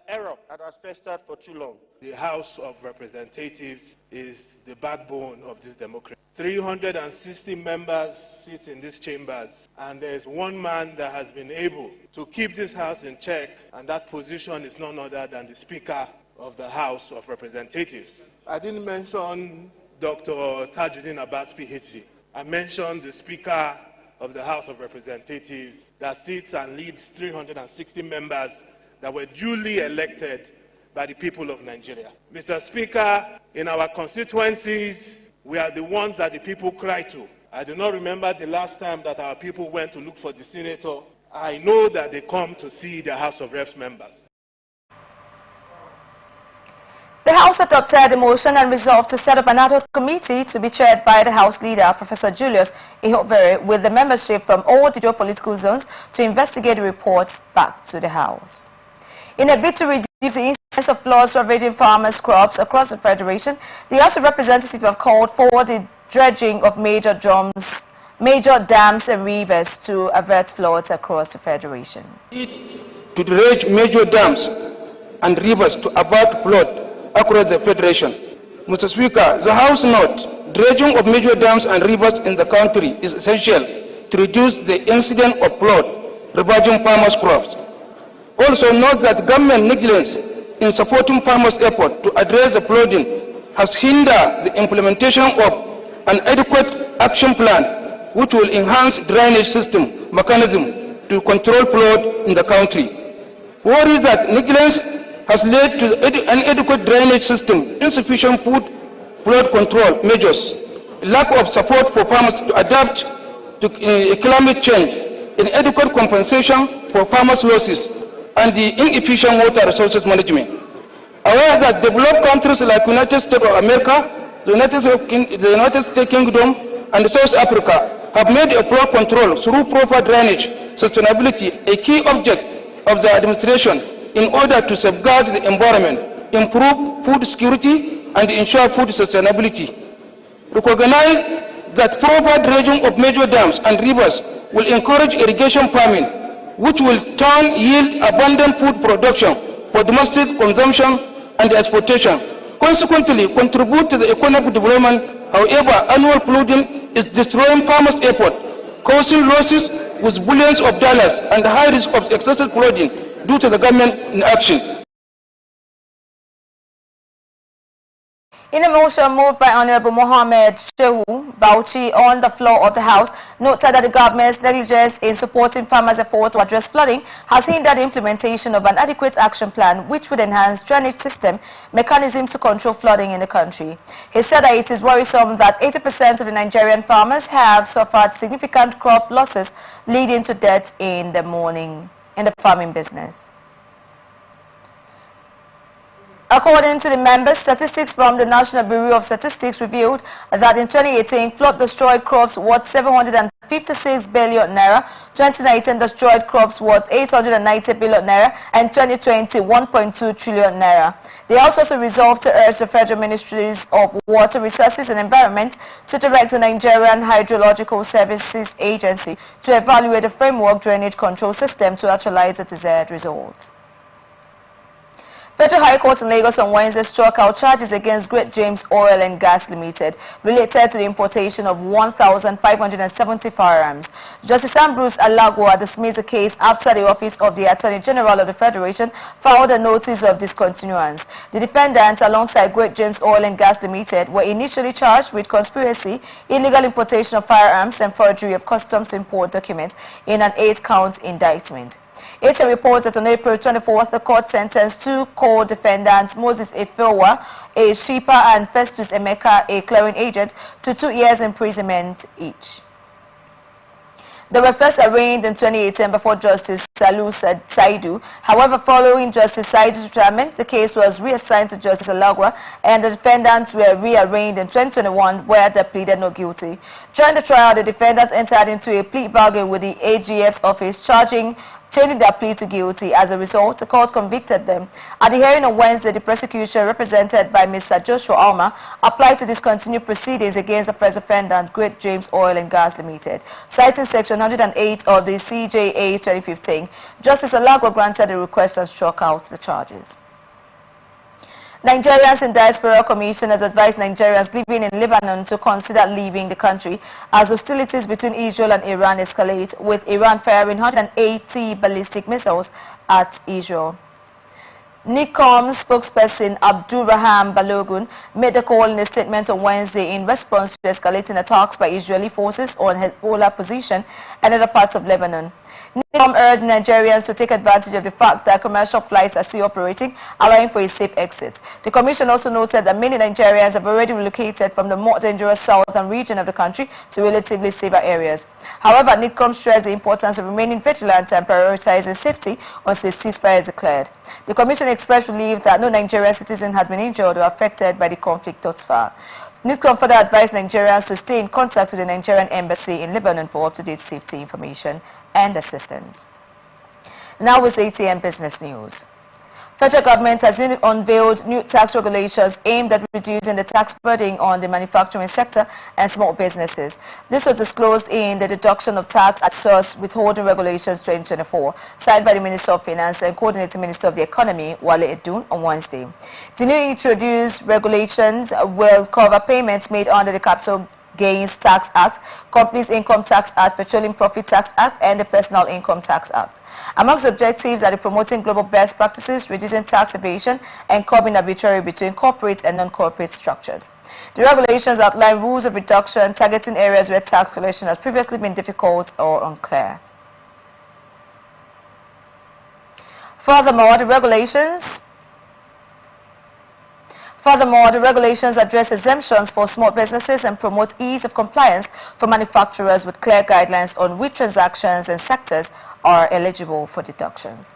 error that has festered for too long. The House of Representatives is the backbone of this democracy. 360 members sit in these chambers, and there is one man that has been able to keep this House in check, and that position is none other than the Speaker of the House of Representatives. I didn't mention Dr. Tajuddin Abbas, PhD. I mentioned the Speaker of the House of Representatives that sits and leads 360 members that were duly elected by the people of Nigeria. Mr. Speaker, in our constituencies, we are the ones that the people cry to. I do not remember the last time that our people went to look for the senator. I know that they come to see the House of Reps members. The House adopted a motion and resolved to set up an ad hoc committee to be chaired by the House leader, Professor Julius Ihobere, with the membership from all the geopolitical zones to investigate the reports back to the House. In a bid to reduce the incidence of floods ravaging farmers' crops across the Federation, the House of Representatives have called for the dredging of major dams and rivers to avert floods across the Federation. To dredge major dams and rivers to avert flood across the Federation. Mr. Speaker, the House notes dredging of major dams and rivers in the country is essential to reduce the incidence of flood ravaging farmers' crops. Also note that government negligence in supporting farmers' effort to address the flooding has hindered the implementation of an adequate action plan which will enhance drainage system mechanism to control flood in the country. Worry is that negligence has led to inadequate drainage system, insufficient flood control measures, lack of support for farmers to adapt to climate change, inadequate compensation for farmers' losses, and the inefficient water resources management. Aware that developed countries like the United States of America, the United States Kingdom, and South Africa have made a flood control through proper drainage sustainability a key object of the administration in order to safeguard the environment, improve food security, and ensure food sustainability. Recognize that proper dredging of major dams and rivers will encourage irrigation farming, which will turn yield abundant food production for domestic consumption and exportation. Consequently, contribute to the economic development. However, annual flooding is destroying farmers' effort, causing losses with billions of dollars and high risk of excessive flooding due to the government inaction. In a motion moved by Honorable Mohammed Shehu Bauchi on the floor of the House, noted that the government's negligence in supporting farmers' efforts to address flooding has hindered the implementation of an adequate action plan which would enhance drainage system mechanisms to control flooding in the country. He said that it is worrisome that 80% of the Nigerian farmers have suffered significant crop losses, leading to death in the farming business. According to the members, statistics from the National Bureau of Statistics revealed that in 2018, flood destroyed crops worth 756 billion naira, 2019 destroyed crops worth 890 billion naira, and 2020 1.2 trillion naira. They also resolved to urge the Federal Ministries of Water Resources and Environment to direct the Nigerian Hydrological Services Agency to evaluate the framework drainage control system to actualize the desired results. Federal High Court in Lagos on Wednesday struck out charges against Great James Oil and Gas Limited related to the importation of 1,570 firearms. Justice Ambrose Alagwa dismissed the case after the Office of the Attorney General of the Federation filed a notice of discontinuance. The defendants, alongside Great James Oil and Gas Limited, were initially charged with conspiracy, illegal importation of firearms, and forgery of customs import documents in an 8-count indictment. It reports that on April 24th, the court sentenced two co-defendants, Moses Efewa, a shipper, and Festus Emeka, a clearing agent, to 2 years imprisonment each. They were first arraigned in 2018 before Justice Salu Saidu. However, following Justice Saidu's retirement, the case was reassigned to Justice Alagwa, and the defendants were rearraigned in 2021, where they pleaded no guilty. During the trial, the defendants entered into a plea bargain with the AGF's office, changing their plea to guilty. As a result, the court convicted them. At the hearing on Wednesday, the prosecution, represented by Mr. Joshua Alma, applied to discontinue proceedings against the first defendant, Great James Oil and Gas Limited, citing Section 108 of the CJA 2015. Justice Alagwa granted the request and struck out the charges. Nigerians in Diaspora Commission has advised Nigerians living in Lebanon to consider leaving the country as hostilities between Israel and Iran escalate, with Iran firing 180 ballistic missiles at Israel. NICOM spokesperson Abdurrahman Balogun made the call in a statement on Wednesday in response to escalating attacks by Israeli forces on Hezbollah position and other parts of Lebanon. NICOM urged Nigerians to take advantage of the fact that commercial flights are still operating, allowing for a safe exit. The Commission also noted that many Nigerians have already relocated from the more dangerous southern region of the country to relatively safer areas. However, NICOM stressed the importance of remaining vigilant and prioritizing safety once the ceasefire is declared. The Commission expressed relief that no Nigerian citizen had been injured or affected by the conflict thus far. NICOM further advised Nigerians to stay in contact with the Nigerian Embassy in Lebanon for up-to-date safety information and assistance. Now with ATM Business News. Federal government has unveiled new tax regulations aimed at reducing the tax burden on the manufacturing sector and small businesses. This was disclosed in the Deduction of Tax at Source Withholding Regulations 2024, signed by the Minister of Finance and Coordinating Minister of the Economy, Wale Edun, on Wednesday. The new introduced regulations will cover payments made under the Capital Gains Tax Act, Companies Income Tax Act, Petroleum Profit Tax Act, and the Personal Income Tax Act. Amongst the objectives are the promoting global best practices, reducing tax evasion, and curbing arbitrary between corporate and non-corporate structures. The regulations outline rules of reduction targeting areas where tax collection has previously been difficult or unclear. Furthermore, the regulations address exemptions for small businesses and promote ease of compliance for manufacturers with clear guidelines on which transactions and sectors are eligible for deductions.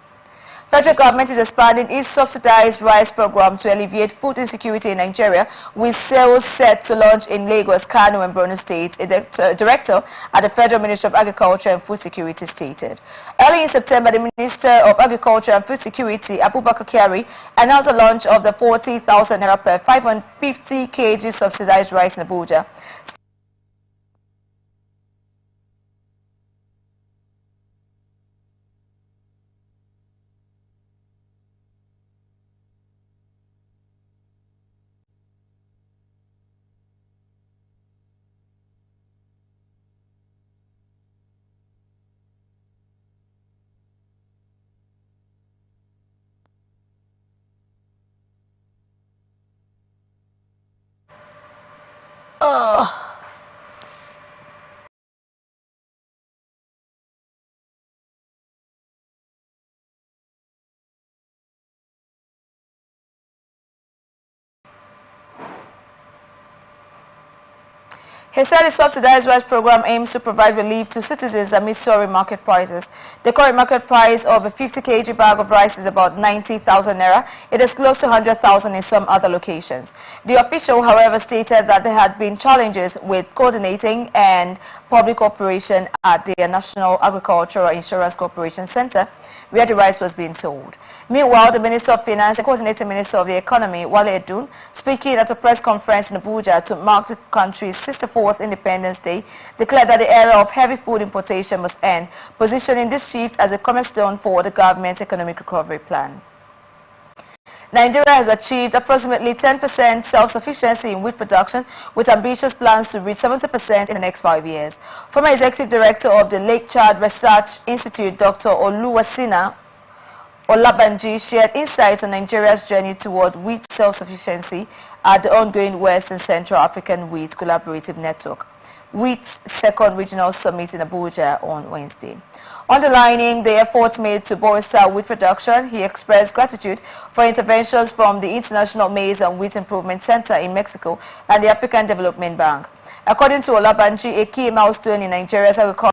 Federal government is expanding its subsidized rice program to alleviate food insecurity in Nigeria, with sales set to launch in Lagos, Kano, and Borno states, a director at the Federal Ministry of Agriculture and Food Security stated. Early in September, the Minister of Agriculture and Food Security, Abubakar Kyari, announced the launch of the 40,000 naira per 550 kg subsidized rice in Abuja. He said the subsidized rice program aims to provide relief to citizens amid soaring market prices. The current market price of a 50 kg bag of rice is about 90,000 naira. It is close to 100,000 in some other locations. The official, however, stated that there had been challenges with coordinating and public operation at the National Agricultural Insurance Corporation Center, where the rice was being sold. Meanwhile, the Minister of Finance and Coordinating Minister of the Economy, Wale Edun, speaking at a press conference in Abuja to mark the country's 64th Independence Day, declared that the era of heavy food importation must end, positioning this shift as a cornerstone for the government's economic recovery plan. Nigeria has achieved approximately 10% self-sufficiency in wheat production, with ambitious plans to reach 70% in the next 5 years. Former Executive Director of the Lake Chad Research Institute, Dr. Oluwasina Olabanji, shared insights on Nigeria's journey toward wheat self-sufficiency at the ongoing West and Central African Wheat Collaborative Network, Wheat's second regional summit in Abuja on Wednesday. Underlining the efforts made to bolster wheat production, he expressed gratitude for interventions from the International Maize and Wheat Improvement Center in Mexico and the African Development Bank. According to Olabanji, a key milestone in Nigeria's agriculture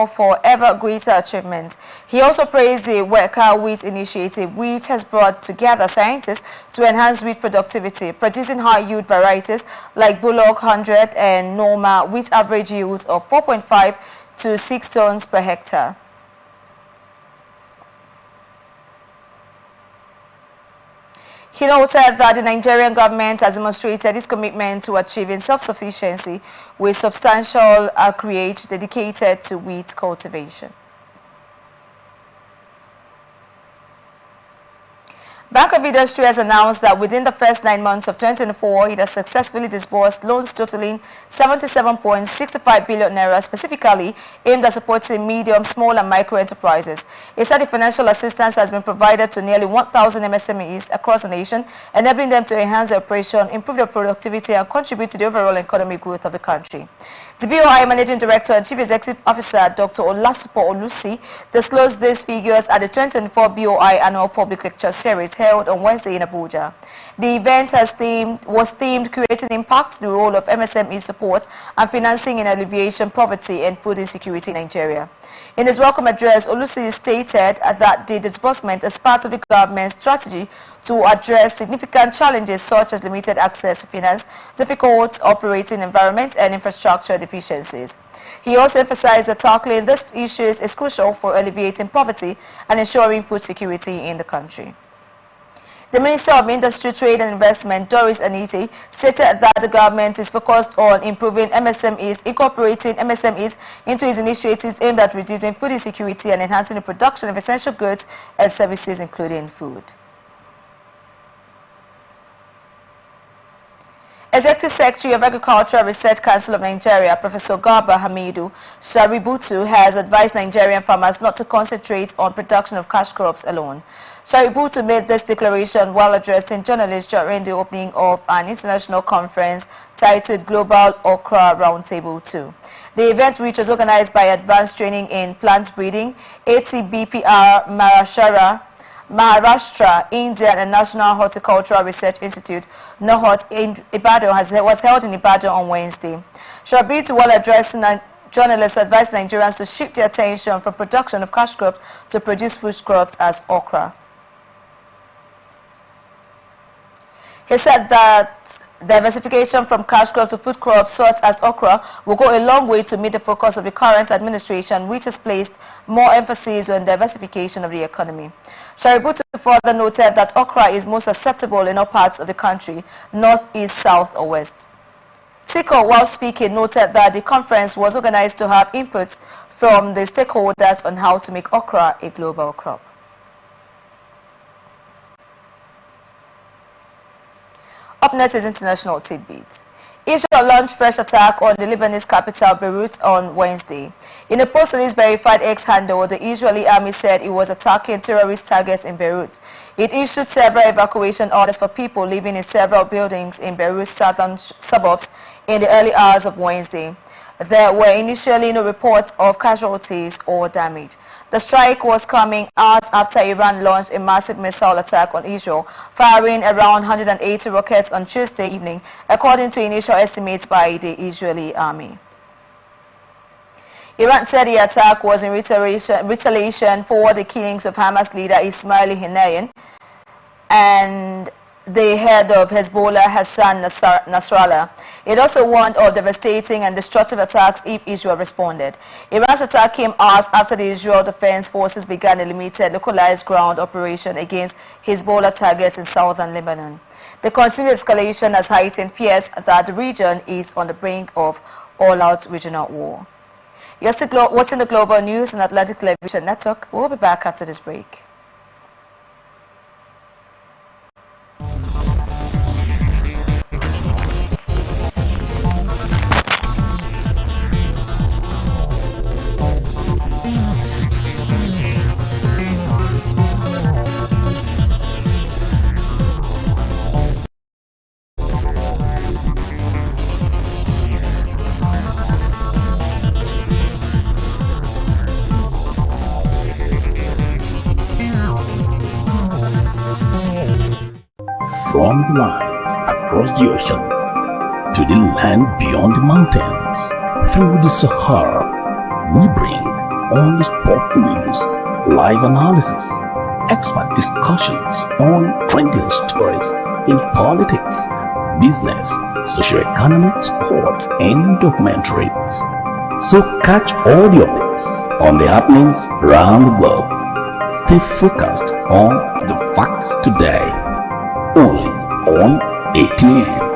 for ever greater achievements. He also praised the Weka Wheat Initiative, which has brought together scientists to enhance wheat productivity, producing high-yield varieties like Bullock 100 and Norma, which average yields of 4.5 to 6 tons per hectare. He noted that the Nigerian government has demonstrated its commitment to achieving self-sufficiency with substantial acreage dedicated to wheat cultivation. Bank of Industry has announced that within the first 9 months of 2024, it has successfully disbursed loans totaling 77.65 billion naira, specifically aimed at supporting medium, small and micro enterprises. It said the financial assistance has been provided to nearly 1,000 MSMEs across the nation, enabling them to enhance their operation, improve their productivity and contribute to the overall economic growth of the country. The BOI Managing Director and Chief Executive Officer, Dr. Olasupo Olusi, disclosed these figures at the 2024 BOI Annual Public Lecture Series held on Wednesday in Abuja. The event was themed Creating Impact, the role of MSME support and financing in alleviation poverty and food insecurity in Nigeria. In his welcome address, Olusi stated that the disbursement is part of the government's strategy to address significant challenges such as limited access to finance, difficult operating environment and infrastructure deficiencies. He also emphasized that tackling these issues is crucial for alleviating poverty and ensuring food security in the country. The Minister of Industry, Trade and Investment, Doris Aniti, stated that the government is focused on improving MSMEs, incorporating MSMEs into its initiatives aimed at reducing food insecurity and enhancing the production of essential goods and services, including food. Executive Secretary of Agricultural Research Council of Nigeria, Professor Garba Hamidu Shaributu, has advised Nigerian farmers not to concentrate on production of cash crops alone. Shaributu made this declaration while addressing journalists during the opening of an international conference titled Global Okra Roundtable 2. The event, which was organized by Advanced Training in Plant Breeding, ATBPR Maharashtra, India, and National Horticultural Research Institute, NOHOT, in Ibadan, was held in Ibadan on Wednesday. Shaributu, while addressing journalists, advised Nigerians to shift their attention from production of cash crops to produce food crops as okra. He said that diversification from cash crops to food crops such as okra will go a long way to meet the focus of the current administration, which has placed more emphasis on diversification of the economy. Shaributu further noted that okra is most acceptable in all parts of the country, north, east, south, or west. Tiko, while speaking, noted that the conference was organized to have inputs from the stakeholders on how to make okra a global crop. Up next is international tidbits. Israel launched fresh attack on the Lebanese capital Beirut on Wednesday. In a post on its verified X handle, the Israeli army said it was attacking terrorist targets in Beirut. It issued several evacuation orders for people living in several buildings in Beirut's southern suburbs in the early hours of Wednesday. There were initially no reports of casualties or damage. The strike was coming hours after Iran launched a massive missile attack on Israel, firing around 180 rockets on Tuesday evening, according to initial estimates by the Israeli army. Iran said the attack was in retaliation for the killings of Hamas leader Ismail Haniyeh and the head of Hezbollah, Hassan Nasrallah. It also warned of devastating and destructive attacks if Israel responded. Iran's attack came hours after the Israel Defense Forces began a limited localized ground operation against Hezbollah targets in southern Lebanon. The continued escalation has heightened fears that the region is on the brink of all-out regional war. You're still watching the Global News on Atlantic Television Network. We'll be back after this break. From the lines across the ocean to the land beyond the mountains, through the Sahara, we bring all the sport news, live analysis, expert discussions on trending stories in politics, business, socio-economic, sports, and documentaries. So catch all the updates on the happenings around the globe. Stay focused on the fact today. Only on ATN.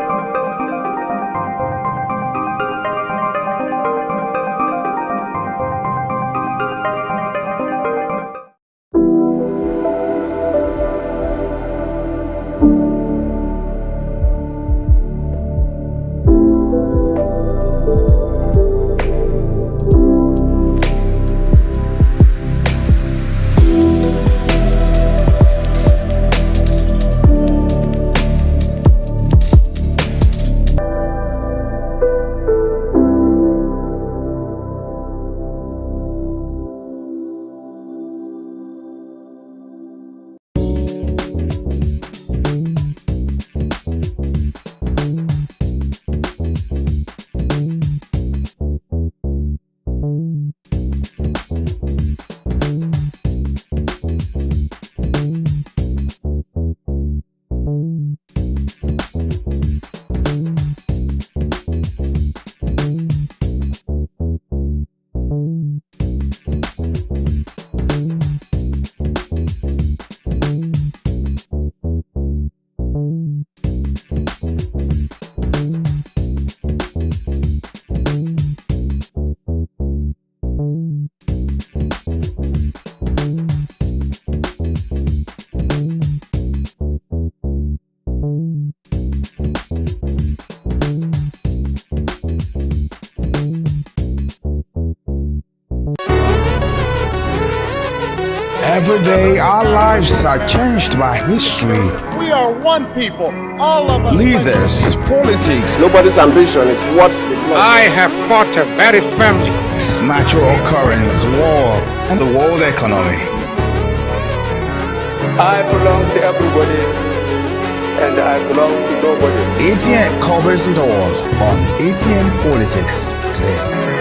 Every day, our lives are changed by history. We are one people, all of us. Leaders, politics. Nobody's ambition is what I have fought a very firmly. Natural occurrence, war, and the world economy. I belong to everybody, and I belong to nobody. ATN covers it all on ATN Politics today.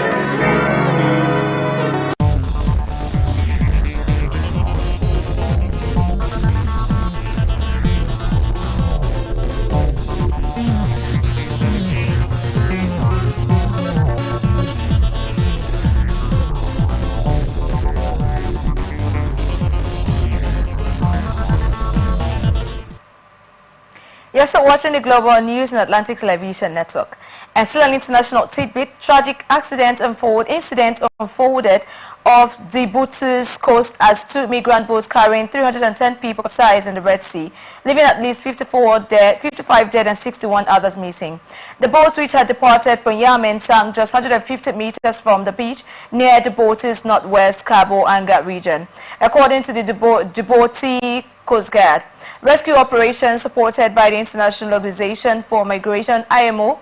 You're still watching the Global News on Atlantic Television Network. And still an international tidbit, tragic incident unfolded off Djibouti's coast as 2 migrant boats carrying 310 people capsized in the Red Sea, leaving at least 55 dead and 61 others missing. The boats, which had departed from Yemen, sank just 150 meters from the beach near Djibouti's northwest Cabo Angat region. According to the Djibouti Coast Guard, rescue operations supported by the International Organization for Migration (IMO)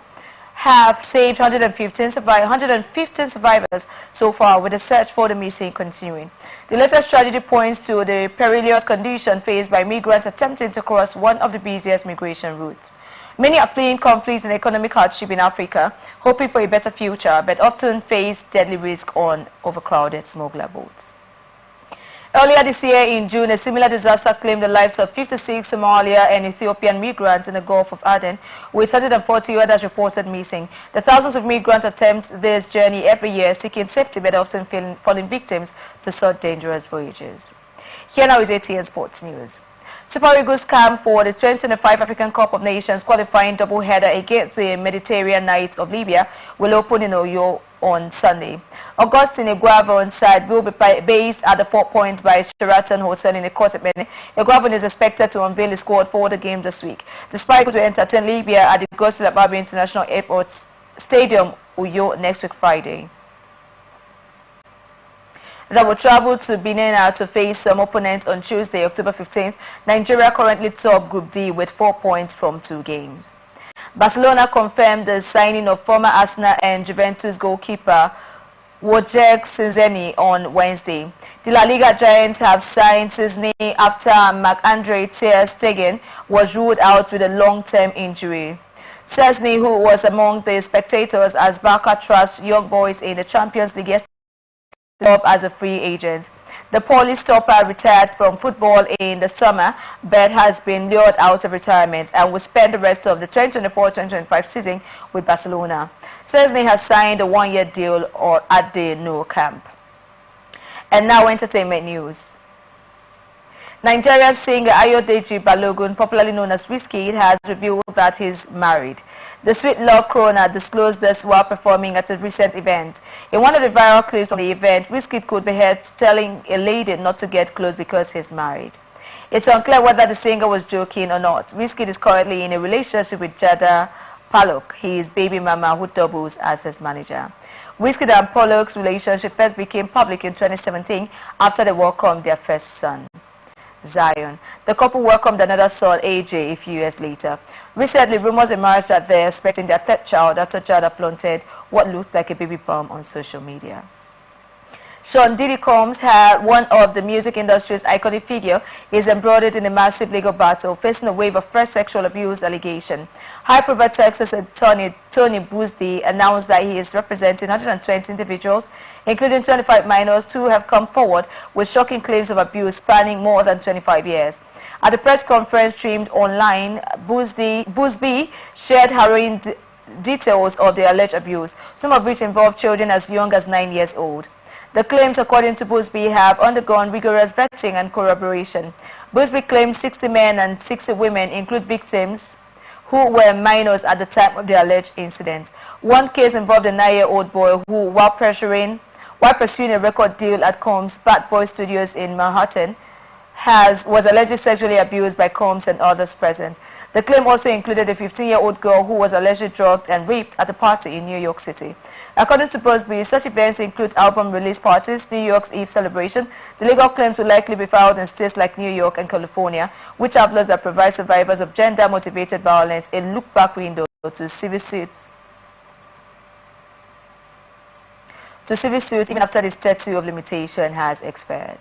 have saved 115 survivors so far, with the search for the missing continuing. The latest tragedy points to the perilous condition faced by migrants attempting to cross one of the busiest migration routes. Many are fleeing conflicts and economic hardship in Africa, hoping for a better future, but often face deadly risk on overcrowded smuggler boats. Earlier this year in June, a similar disaster claimed the lives of 56 Somalia and Ethiopian migrants in the Gulf of Aden, with 140 others reported missing. The thousands of migrants attempt this journey every year, seeking safety but often falling victims to such dangerous voyages. Here now is ATN Sports News. Super Eagles camp for the 2025 African Cup of Nations qualifying doubleheader against the Mediterranean Knights of Libya will open in Oyo on Sunday. Augustine Iguavon side will be based at the 4 Points by Sheraton Hotel in Ekotepene. Iguavon is expected to unveil the squad for the game this week. The Super Eagles will entertain Libya at the Gosula Babi International Airport Stadium, Uyo, next week Friday. That will travel to Benin to face some opponents on Tuesday, October 15th. Nigeria currently top Group D with 4 points from 2 games. Barcelona confirmed the signing of former Arsenal and Juventus goalkeeper Wojciech Szczesny on Wednesday. The La Liga giants have signed Szczesny after Marc-Andre ter Stegen was ruled out with a long-term injury. Szczesny, who was among the spectators as Barca trashed young boys in the Champions League yesterday, up as a free agent. The Polish stopper retired from football in the summer but has been lured out of retirement and will spend the rest of the 2024-2025 season with Barcelona. Szczesny has signed a 1-year deal at the Nou Camp. And now entertainment news. Nigerian singer Ayodeji Balogun, popularly known as Wizkid, has revealed that he's married. The Sweet Love Corona disclosed this while performing at a recent event. In one of the viral clips from the event, Wizkid could be heard telling a lady not to get close because he's married. It's unclear whether the singer was joking or not. Wizkid is currently in a relationship with Jada Pollock, his baby mama, who doubles as his manager. Wizkid and Pollock's relationship first became public in 2017 after they welcomed their first son, Zion. The couple welcomed another son, AJ, a few years later. Recently, rumors emerged that they're expecting their 3rd child after Jada flaunted what looked like a baby bump on social media. Sean Diddy Combs, one of the music industry's iconic figure, is embroiled in a massive legal battle, facing a wave of fresh sexual abuse allegation. High-profile Texas attorney Tony Buzdi announced that he is representing 120 individuals, including 25 minors, who have come forward with shocking claims of abuse spanning more than 25 years. At the press conference streamed online, Buzdi shared harrowing details of the alleged abuse, some of which involved children as young as 9 years old. The claims, according to Busby, have undergone rigorous vetting and corroboration. Busby claims 60 men and 60 women include victims who were minors at the time of the alleged incident. One case involved a 9-year-old boy who, while pursuing a record deal at Combs' Bad Boy Studios in Manhattan, was allegedly sexually abused by Combs and others present. The claim also included a 15-year-old girl who was allegedly drugged and raped at a party in New York City. According to Busby, such events include album release parties, New York's Eve celebration. The legal claims will likely be filed in states like New York and California, which have laws that provide survivors of gender-motivated violence a look-back window to civil suits. Even after the statute of limitation has expired.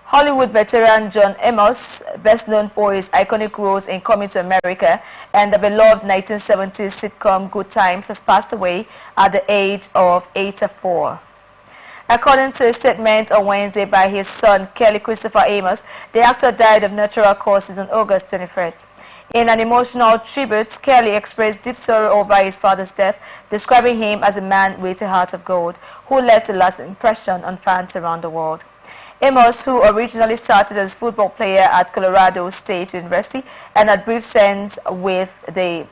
Hollywood veteran John Amos, best known for his iconic roles in Coming to America and the beloved 1970s sitcom Good Times, has passed away at the age of 84. According to a statement on Wednesday by his son, Kelly Christopher Amos, the actor died of natural causes on August 21st. In an emotional tribute, Kelly expressed deep sorrow over his father's death, describing him as a man with a heart of gold, who left a lasting impression on fans around the world. Amos, who originally started as a football player at Colorado State University and had brief stints with the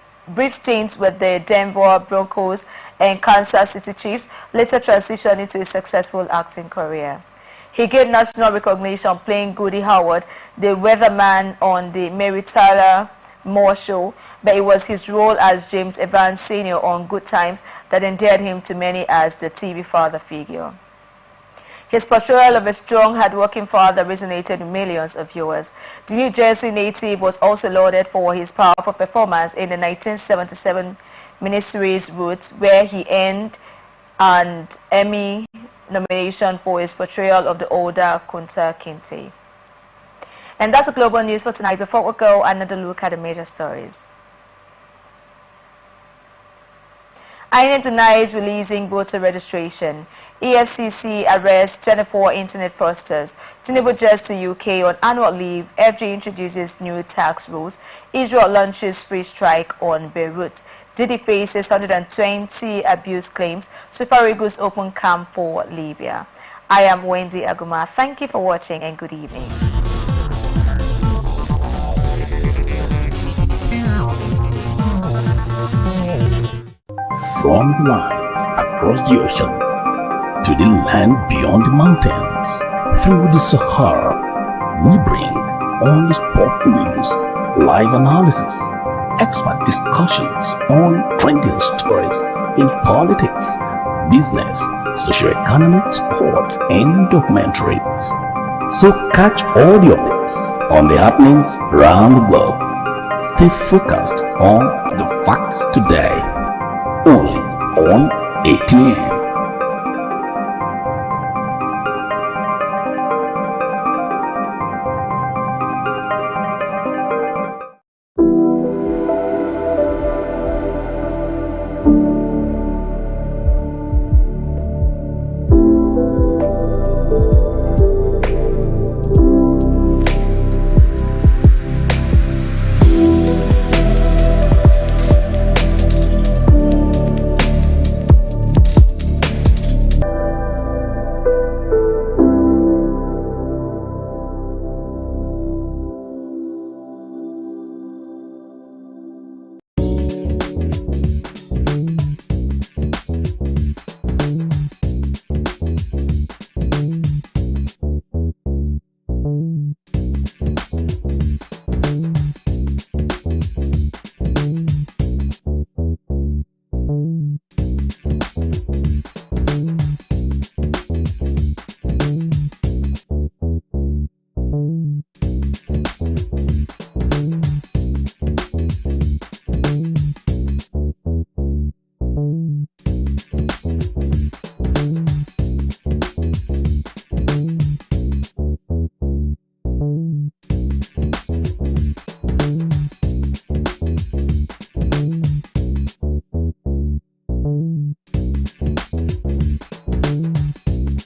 Denver Broncos and Kansas City Chiefs, later transitioned into a successful acting career. He gained national recognition playing Goody Howard, the weatherman on the Mary Tyler Moore Show, but it was his role as James Evans Sr. on Good Times that endeared him to many as the TV father figure. His portrayal of a strong, hard-working father resonated with millions of viewers. The New Jersey native was also lauded for his powerful performance in the 1977 miniseries Roots, where he earned an Emmy nomination for his portrayal of the older Kunta Kinte. And that's the global news for tonight. Before we go, another look at the major stories. INEC denies releasing voter registration. EFCC arrests 24 internet fraudsters. Tinubu jets to UK on annual leave. FG introduces new tax rules. Israel launches free strike on Beirut. Diddy faces 120 abuse claims. Super Eagles open camp for Libya. I am Wendy Aguma. Thank you for watching and good evening. From the lines across the ocean to the land beyond the mountains, through the Sahara, we bring all the sport news, live analysis, expert discussions on trending stories in politics, business, socio-economic, sports, and documentaries. So catch all the updates on the happenings around the globe. Stay focused on the fact today. Only on ATN.